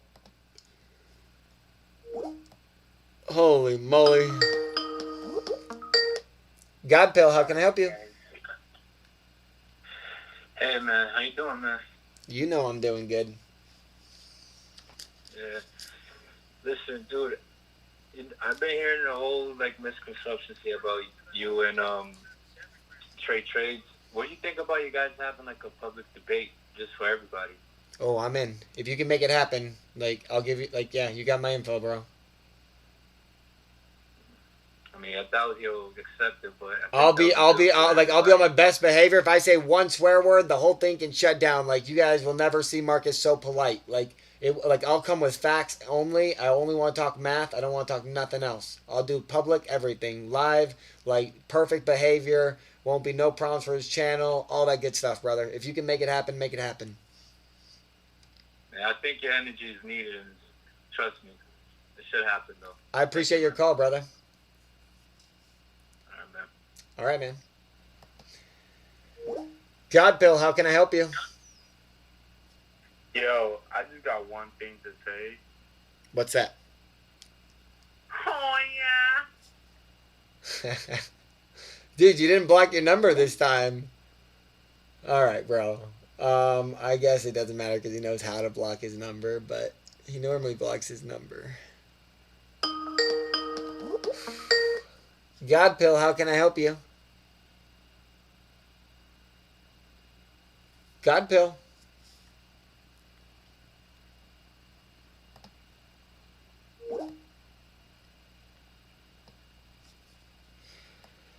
Holy moly. Godpill, how can I help you? Hey, man. How you doing, man? You know I'm doing good. Yeah. Listen, dude. I've been hearing the whole misconception about you and Trey trades. What do you think about you guys having a public debate just for everybody? Oh, I'm in. If you can make it happen, I'll give you, yeah, you got my info, bro. I mean, I doubt he'll accept it, but I'll be on my best behavior. If I say one swear word, the whole thing can shut down. You guys will never see Marcus so polite. I'll come with facts only. I only want to talk math. I don't want to talk nothing else. I'll do public everything, live, perfect behavior. Won't be no problems for his channel. All that good stuff, brother. If you can make it happen, make it happen. Yeah, I think your energy is needed, and trust me, it should happen though. I appreciate your call, brother. All right, man. All right, man. Godpill, how can I help you? Yo, I just got one thing to say. What's that? Oh, yeah. Dude, you didn't block your number this time. Alright, bro. I guess it doesn't matter because he knows how to block his number, but he normally blocks his number. Godpill, how can I help you? Godpill.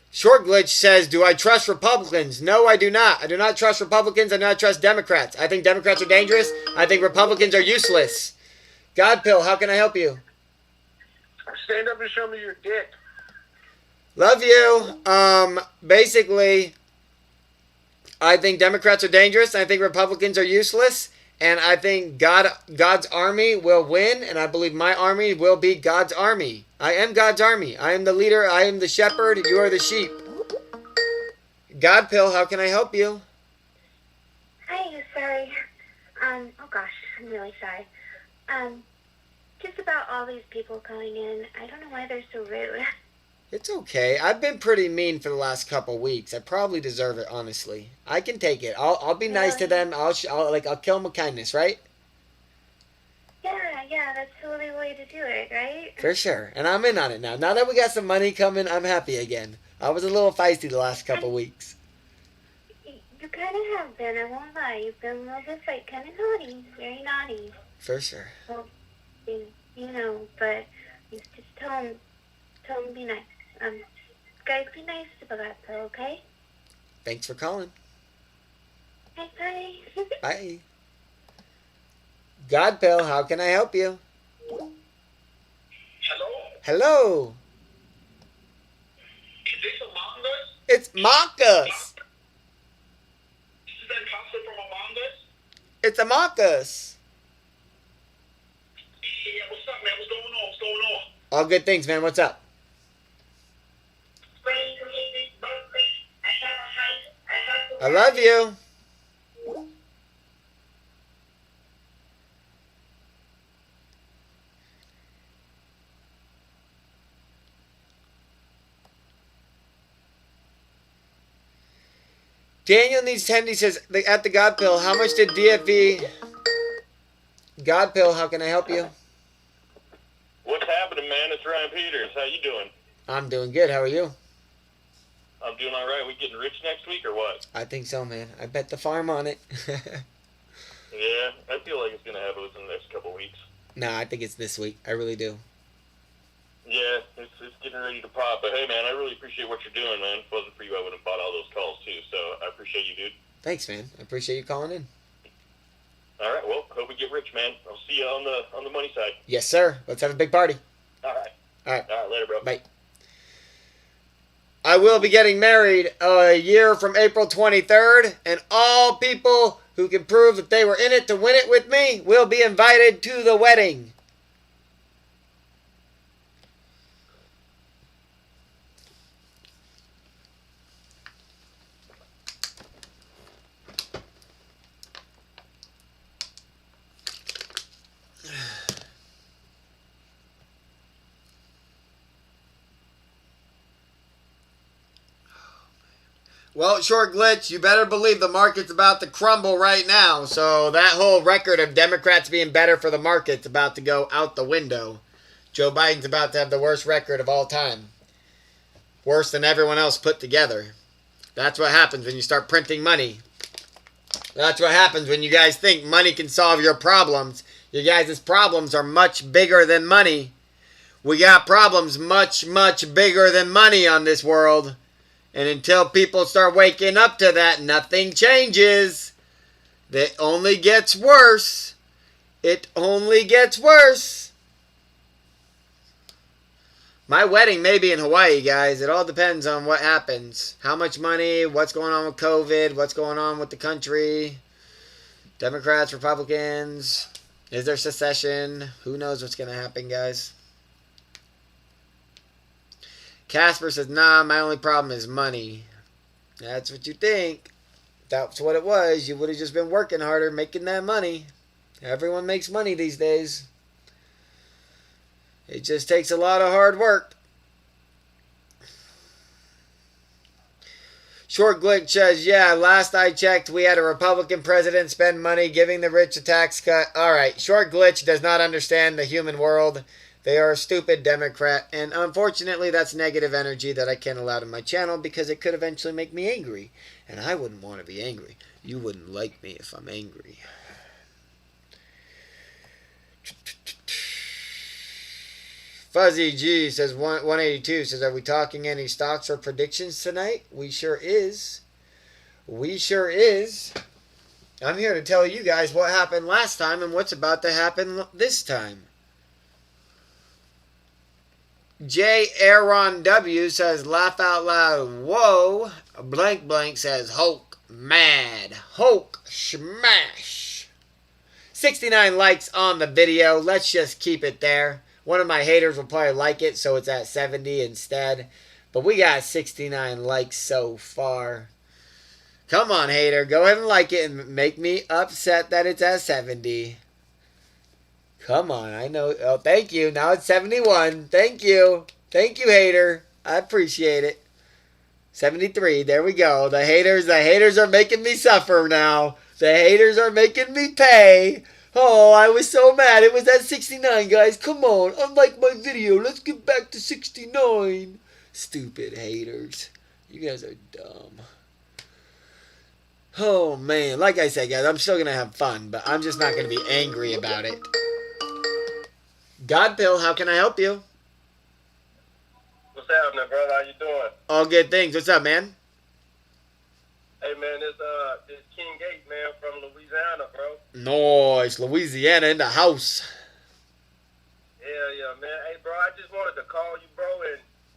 Short Glitch says, do I trust Republicans? No, I do not. I do not trust Republicans. I do not trust Democrats. I think Democrats are dangerous. I think Republicans are useless. Godpill, how can I help you? Stand up and show me your dick. Love you. Basically, I think Democrats are dangerous. I think Republicans are useless. And I think God's army will win. And I believe my army will be God's army. I am God's army. I am the leader. I am the shepherd. You are the sheep. Godpill, how can I help you? Hi, sorry. Oh gosh, I'm really sorry. Just about all these people calling in. I don't know why they're so rude. It's okay. I've been pretty mean for the last couple weeks. I probably deserve it, honestly. I can take it. I'll be nice to them. I'll kill them with kindness, right? Yeah, that's totally the way to do it, right? For sure. And I'm in on it now. Now that we got some money coming, I'm happy again. I was a little feisty the last couple weeks. You kind of have been, I won't lie. You've been a little bit like kind of naughty. Very naughty. For sure. Well, you know, but you just tell them to be nice. Guys, be nice to Bagato, okay? Thanks for calling. Bye. Bye. Godpill, how can I help you? Hello? Hello. Is this Among Us? It's Marcus. This is Imposter from Among Us? It's Marcus. Yeah, what's up, man? What's going on? All good things, man. What's up? I love you. Daniel needs 10. He says, at the Godpill, how much did DFV... Godpill, how can I help you? What's happening, man? It's Ryan Peters. How you doing? I'm doing good. How are you? I'm doing all right. We getting rich next week or what? I think so, man. I bet the farm on it. Yeah, I feel like it's going to happen within the next couple weeks. No, I think it's this week. I really do. Yeah, it's getting ready to pop. But, hey, man, I really appreciate what you're doing, man. If it wasn't for you, I would have bought all those calls, too. So I appreciate you, dude. Thanks, man. I appreciate you calling in. All right, well, hope we get rich, man. I'll see you on the money side. Yes, sir. Let's have a big party. All right. All right. All right, later, bro. Bye. I will be getting married a year from April 23rd, and all people who can prove that they were in it to win it with me will be invited to the wedding. Well, Short Glitch, you better believe the market's about to crumble right now. So that whole record of Democrats being better for the market's about to go out the window. Joe Biden's about to have the worst record of all time. Worse than everyone else put together. That's what happens when you start printing money. That's what happens when you guys think money can solve your problems. You guys' problems are much bigger than money. We got problems much, much bigger than money on this world. And until people start waking up to that, nothing changes. It only gets worse. It only gets worse. My wedding may be in Hawaii, guys. It all depends on what happens. How much money, what's going on with COVID, what's going on with the country. Democrats, Republicans. Is there secession? Who knows what's going to happen, guys? Casper says, nah, my only problem is money. That's what you think. That's what it was. You would have just been working harder, making that money. Everyone makes money these days. It just takes a lot of hard work. Short Glitch says, yeah, last I checked, we had a Republican president spend money giving the rich a tax cut. All right, Short Glitch does not understand the human world. They are a stupid Democrat, and unfortunately that's negative energy that I can't allow to my channel because it could eventually make me angry. And I wouldn't want to be angry. You wouldn't like me if I'm angry. Fuzzy G says 182 says, are we talking any stocks or predictions tonight? We sure is. We sure is. I'm here to tell you guys what happened last time and what's about to happen this time. J. Aaron W says, laugh out loud. Whoa. Blank Blank says, Hulk mad. Hulk smash. 69 likes on the video. Let's just keep it there. One of my haters will probably like it, so it's at 70 instead. But we got 69 likes so far. Come on, hater. Go ahead and like it and make me upset that it's at 70. Come on. I know. Oh, thank you. Now it's 71. Thank you. Thank you, hater. I appreciate it. 73. There we go. The haters are making me suffer now. The haters are making me pay. Oh, I was so mad. It was at 69, guys. Come on. Unlike my video. Let's get back to 69. Stupid haters. You guys are dumb. Oh, man. Like I said, guys, I'm still going to have fun, but I'm just not going to be angry about it. Godpill, how can I help you? What's happening, brother? How you doing? All good things. What's up, man? Hey, man, it's King Gate, man, from Louisiana, bro. Nice. Louisiana in the house. Yeah, man. Hey, bro, I just wanted to call you, bro,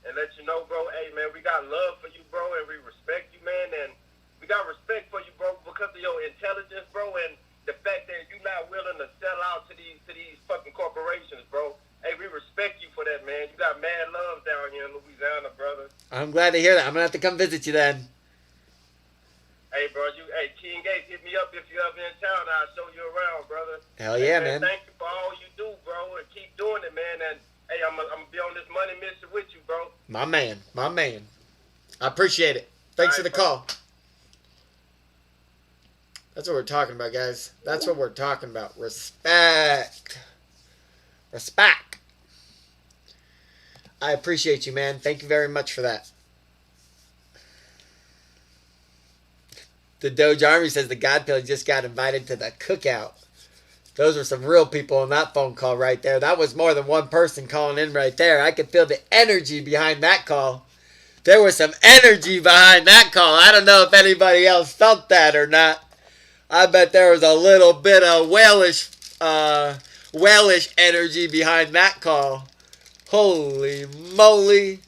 and let you know, bro. Hey, man, we got love for you, bro, and we respect you, man, and we got respect for you, bro, because of your intelligence, bro, and the fact that you're not willing to sell out to these fucking corporations, bro. Hey, we respect you for that, man. You got mad love down here in Louisiana, brother. I'm glad to hear that. I'm going to have to come visit you then. Hey, bro, hey, King Gates, hit me up if you're ever in town. I'll show you around, brother. Hell yeah, hey, man. Thank you for all you do, bro, and keep doing it, man. And, hey, I'm going to be on this money mission with you, bro. My man. My man. I appreciate it. Thanks for the call. That's what we're talking about, guys. That's what we're talking about. Respect. Respect. I appreciate you, man. Thank you very much for that. The Doge Army says the Godpill just got invited to the cookout. Those were some real people on that phone call right there. That was more than one person calling in right there. I could feel the energy behind that call. There was some energy behind that call. I don't know if anybody else felt that or not. I bet there was a little bit of whalish energy behind that call. Holy moly.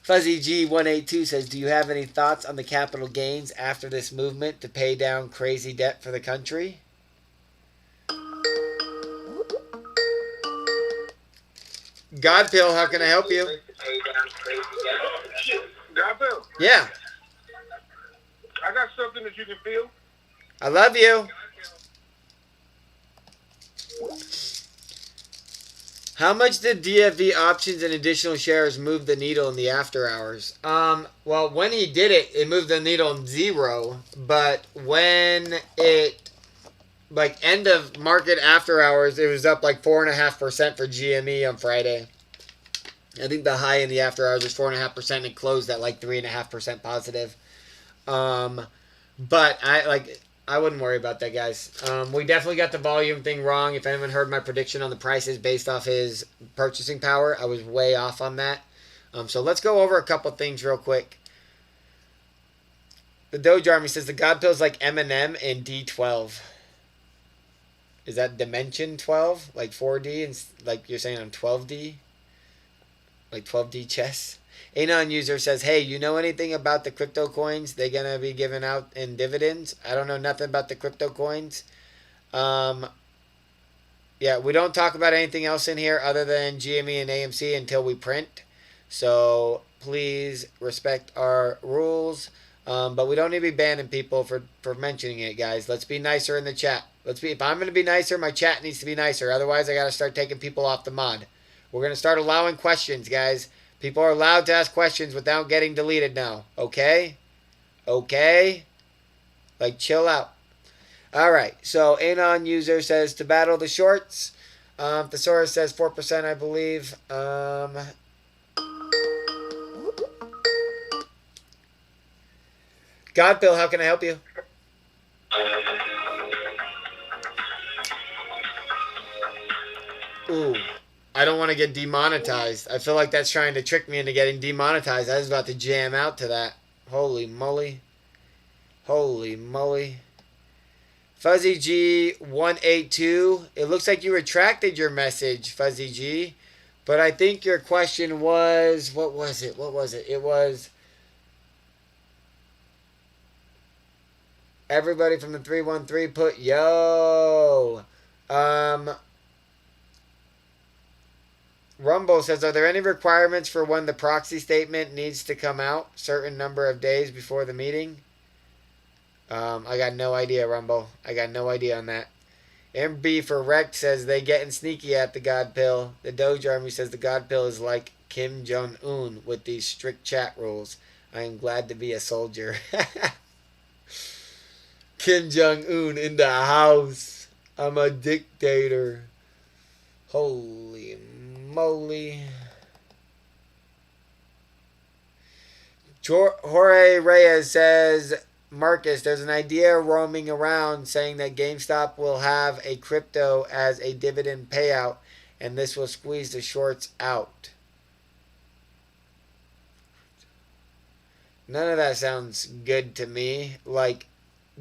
Fuzzy G182 says, do you have any thoughts on the capital gains after this movement to pay down crazy debt for the country? Godpill, how can I help you? Godpill. Yeah. I got something that you can feel. I love you. How much did DFV options and additional shares move the needle in the after hours? Well, when he did it, it moved the needle in 0. But when it, like, end of market after hours, it was up like 4.5% for GME on Friday. I think the high in the after hours was 4.5% and it closed at like 3.5% positive. But I wouldn't worry about that, guys. We definitely got the volume thing wrong. If anyone heard my prediction on the prices based off his purchasing power, I was way off on that. So let's go over a couple things real quick. The Doge Army says the Godpill's like M&M and D12. Is that Dimension 12? Like 4D? And like you're saying on 12D? Like 12D chess? Anon user says, hey, you know anything about the crypto coins they going to be giving out in dividends? I don't know nothing about the crypto coins. Yeah, we don't talk about anything else in here other than GME and AMC until we print. So please respect our rules. But we don't need to be banning people for mentioning it, guys. Let's be nicer in the chat. If I'm going to be nicer, my chat needs to be nicer. Otherwise, I got to start taking people off the mod. We're going to start allowing questions, guys. People are allowed to ask questions without getting deleted now. Okay? Okay? Like, chill out. All right. So, Anon user says to battle the shorts. Thesaurus says 4%, I believe. Godpill, how can I help you? Ooh. I don't want to get demonetized. I feel like that's trying to trick me into getting demonetized. I was about to jam out to that. Holy moly. Holy moly. Fuzzy G 182. It looks like you retracted your message, Fuzzy G. But I think your question was, what was it? It was everybody from the 313 put yo. Rumble says, are there any requirements for when the proxy statement needs to come out? Certain number of days before the meeting? I got no idea, Rumble. I got no idea on that. MB for Wrecked says they getting sneaky at the God Pill. The Doge Army says the God Pill is like Kim Jong-un with these strict chat rules. I am glad to be a soldier. Kim Jong-un in the house. I'm a dictator. Holy moly. Jorge Reyes says, Marcus, there's an idea roaming around saying that GameStop will have a crypto as a dividend payout, and this will squeeze the shorts out. None of that sounds good to me. Like,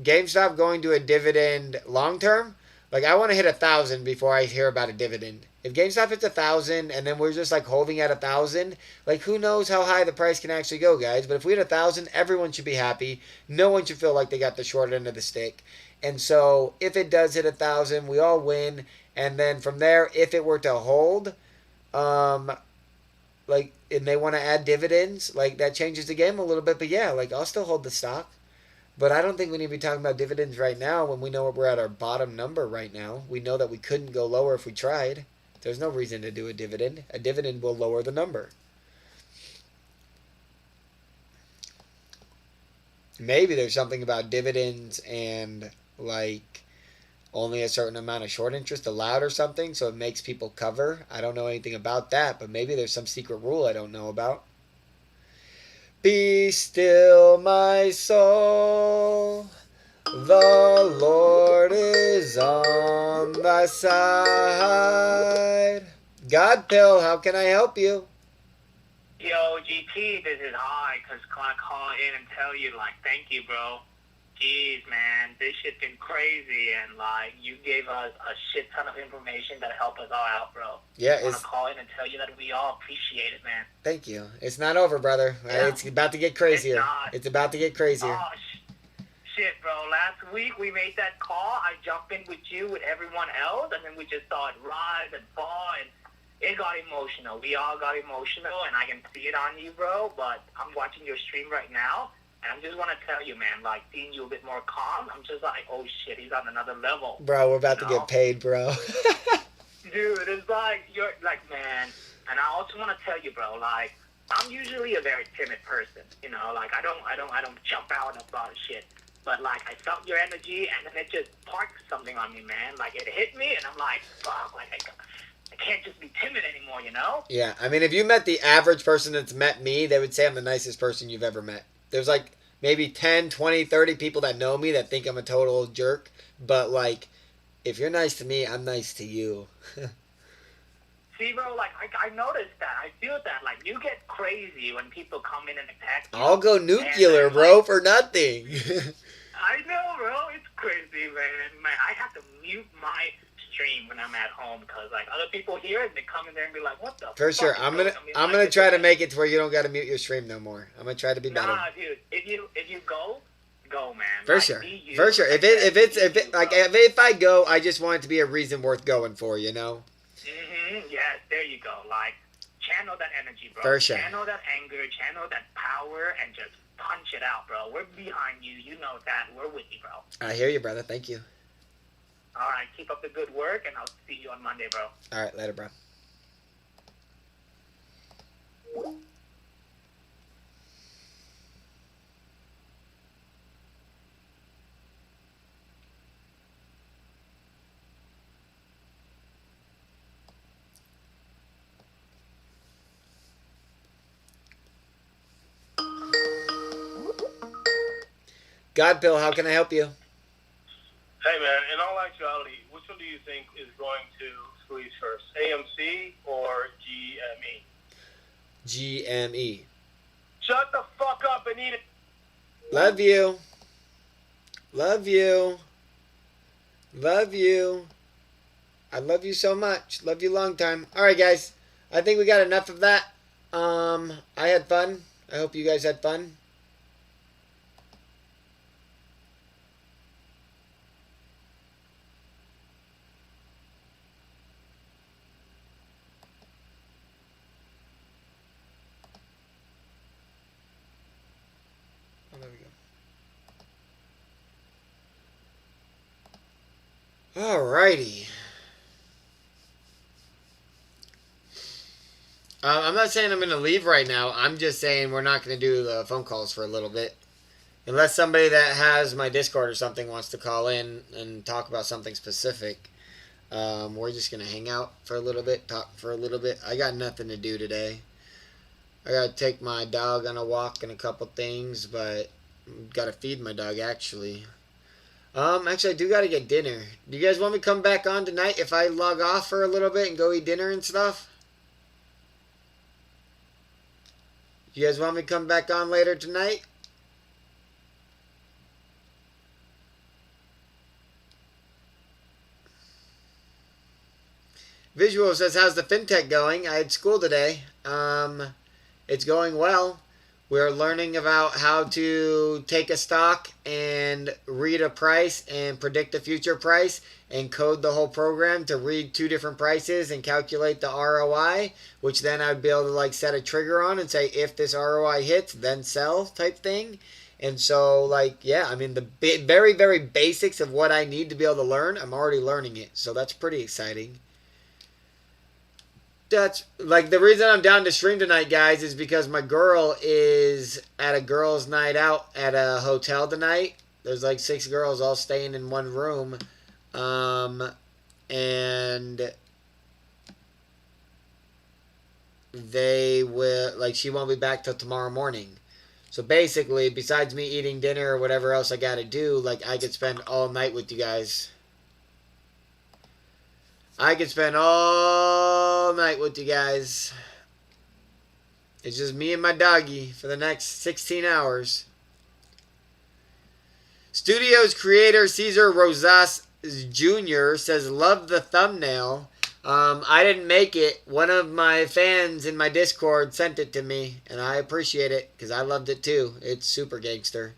GameStop going to a dividend long term? Like, I want to hit 1,000 before I hear about a dividend. If GameStop hits 1,000 and then we're just like holding at 1,000, like who knows how high the price can actually go, guys? But if we hit 1,000, everyone should be happy. No one should feel like they got the short end of the stick. And so if it does hit 1,000, we all win. And then from there, if it were to hold, like, and they want to add dividends, like that changes the game a little bit. But yeah, like I'll still hold the stock. But I don't think we need to be talking about dividends right now when we know we're at our bottom number right now. We know that we couldn't go lower if we tried. There's no reason to do a dividend. A dividend will lower the number. Maybe there's something about dividends and like only a certain amount of short interest allowed or something, so it makes people cover. I don't know anything about that, but maybe there's some secret rule I don't know about. Be still, my soul. The Lord is on thy side. God Pill, how can I help you? Yo, GT, this is high, because I call in and tell you, like, thank you, bro. Jeez, man, this shit been crazy, and, like, you gave us a shit ton of information that helped us all out, bro. Yeah, I want to call in and tell you that we all appreciate it, man. Thank you. It's not over, brother. Yeah. It's about to get crazier. It's about to get crazier. Oh, shit, bro. Last week we made that call. I jumped in with you, with everyone else, and then we just saw it rise and fall, and it got emotional. We all got emotional, and I can see it on you, bro, but I'm watching your stream right now, and I just want to tell you, man, like, seeing you a bit more calm, I'm just like, oh, shit, he's on another level. Bro, we're about to get paid, bro. Dude, it's like, you're, like, man, and I also want to tell you, bro, like, I'm usually a very timid person, you know, like, I don't jump out about shit. But, like, I felt your energy, and then it just sparked something on me, man. Like, it hit me, and I'm like, fuck, like, I can't just be timid anymore, you know? Yeah, I mean, if you met the average person that's met me, they would say I'm the nicest person you've ever met. There's, like, maybe 10, 20, 30 people that know me that think I'm a total jerk. But, like, if you're nice to me, I'm nice to you. See, bro, like, I noticed that. I feel that. Like, you get crazy when people come in and attack you. I'll go nuclear, bro, for nothing. I know, bro. It's crazy, man. I have to mute my stream when I'm at home because, like, other people hear it and they come in there and be like, what the fuck? For sure. I'm gonna try to make it to where you don't gotta mute your stream no more. I'm gonna try to be better. Nah, dude. If you go, man. For sure. For sure. If I go, I just want it to be a reason worth going for, you know? Yes, there you go. Like, channel that energy, bro. For sure. Channel that anger, channel that power, and just punch it out, bro. We're behind you. You know that. We're with you, bro. I hear you, brother. Thank you. All right, keep up the good work, and I'll see you on Monday, bro. All right, later, bro. Godpill, how can I help you? Hey, man, in all actuality, which one do you think is going to squeeze first, AMC or GME? GME. Shut the fuck up and eat it. Love you. Love you. Love you. I love you so much. Love you long time. All right, guys. I think we got enough of that. I had fun. I hope you guys had fun. Oh, there we go. Alrighty. I'm not saying I'm going to leave right now. I'm just saying we're not going to do the phone calls for a little bit. Unless somebody that has my Discord or something wants to call in and talk about something specific. We're just going to hang out for a little bit, talk for a little bit. I got nothing to do today. I got to take my dog on a walk and a couple things, but got to feed my dog, actually. Actually, I do got to get dinner. Do you guys want me to come back on tonight if I log off for a little bit and go eat dinner and stuff? You guys want me to come back on later tonight? Visual says, how's the fintech going? I had school today. It's going well. We're learning about how to take a stock and read a price and predict the future price and code the whole program to read two different prices and calculate the ROI, which then I'd be able to like set a trigger on and say, if this ROI hits, then sell type thing. And so like, yeah, I mean, the very, very basics of what I need to be able to learn, I'm already learning it. So that's pretty exciting. That's like the reason I'm down to stream tonight, guys, is because my girl is at a girls' night out at a hotel tonight. There's like 6 girls all staying in one room, and they will like she won't be back till tomorrow morning. So basically, besides me eating dinner or whatever else I got to do, like I could spend all night with you guys. I could spend all night with you guys. It's just me and my doggy for the next 16 hours. Studios creator Cesar Rosas Jr. says, love the thumbnail. I didn't make it. One of my fans in my Discord sent it to me, and I appreciate it because I loved it too. It's super gangster.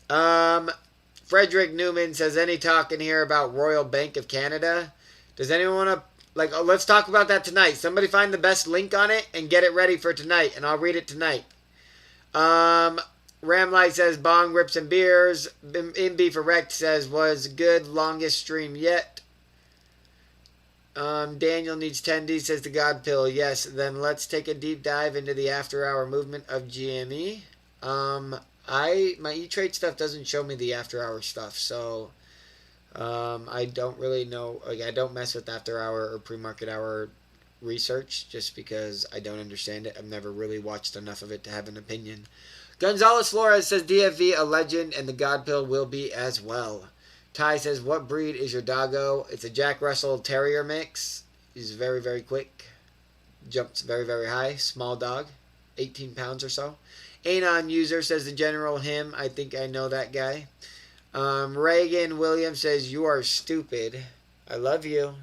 Frederick Newman says, any talk in here about Royal Bank of Canada? Does anyone want to, like, oh, let's talk about that tonight. Somebody find the best link on it and get it ready for tonight, and I'll read it tonight. Ramlight says, bong, rips, and beers. MB for Rect says, was good, longest stream yet. Daniel needs 10D, says the God Pill. Yes, then let's take a deep dive into the after-hour movement of GME. My E-Trade stuff doesn't show me the after-hour stuff, so... I don't really know, like, I don't mess with after hour or pre-market hour research just because I don't understand it. I've never really watched enough of it to have an opinion. Gonzalez Flores says DFV a legend and the God Pill will be as well. Ty says, what breed is your doggo? It's a Jack Russell Terrier mix. He's very, very quick. Jumps very, very high. Small dog. 18 pounds or so. Anon user says the General Him. I think I know that guy. Reagan Williams says, you are stupid. I love you.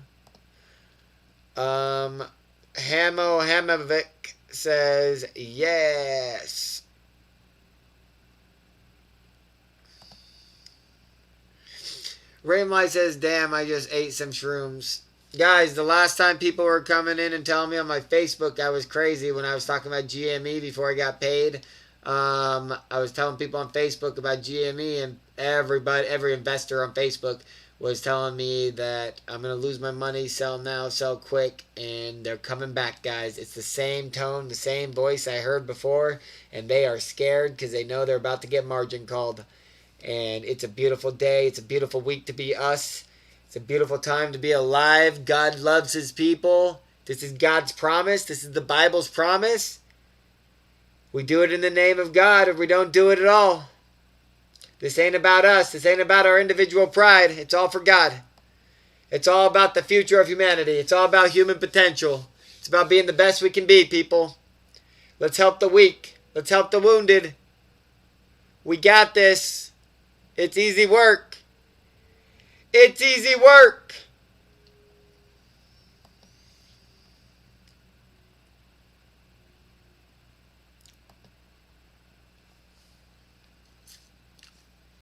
Hamo Hamovic says, yes. Raymlight says, damn, I just ate some shrooms. Guys, the last time people were coming in and telling me on my Facebook I was crazy when I was talking about GME before I got paid. I was telling people on Facebook about GME, and every investor on Facebook was telling me that I'm going to lose my money, sell now, sell quick, and they're coming back, guys. It's the same tone, the same voice I heard before, and they are scared because they know they're about to get margin called. And it's a beautiful day. It's a beautiful week to be us. It's a beautiful time to be alive. God loves his people. This is God's promise. This is the Bible's promise. We do it in the name of God, or we don't do it at all. This ain't about us. This ain't about our individual pride. It's all for God. It's all about the future of humanity. It's all about human potential. It's about being the best we can be, people. Let's help the weak. Let's help the wounded. We got this. It's easy work. It's easy work.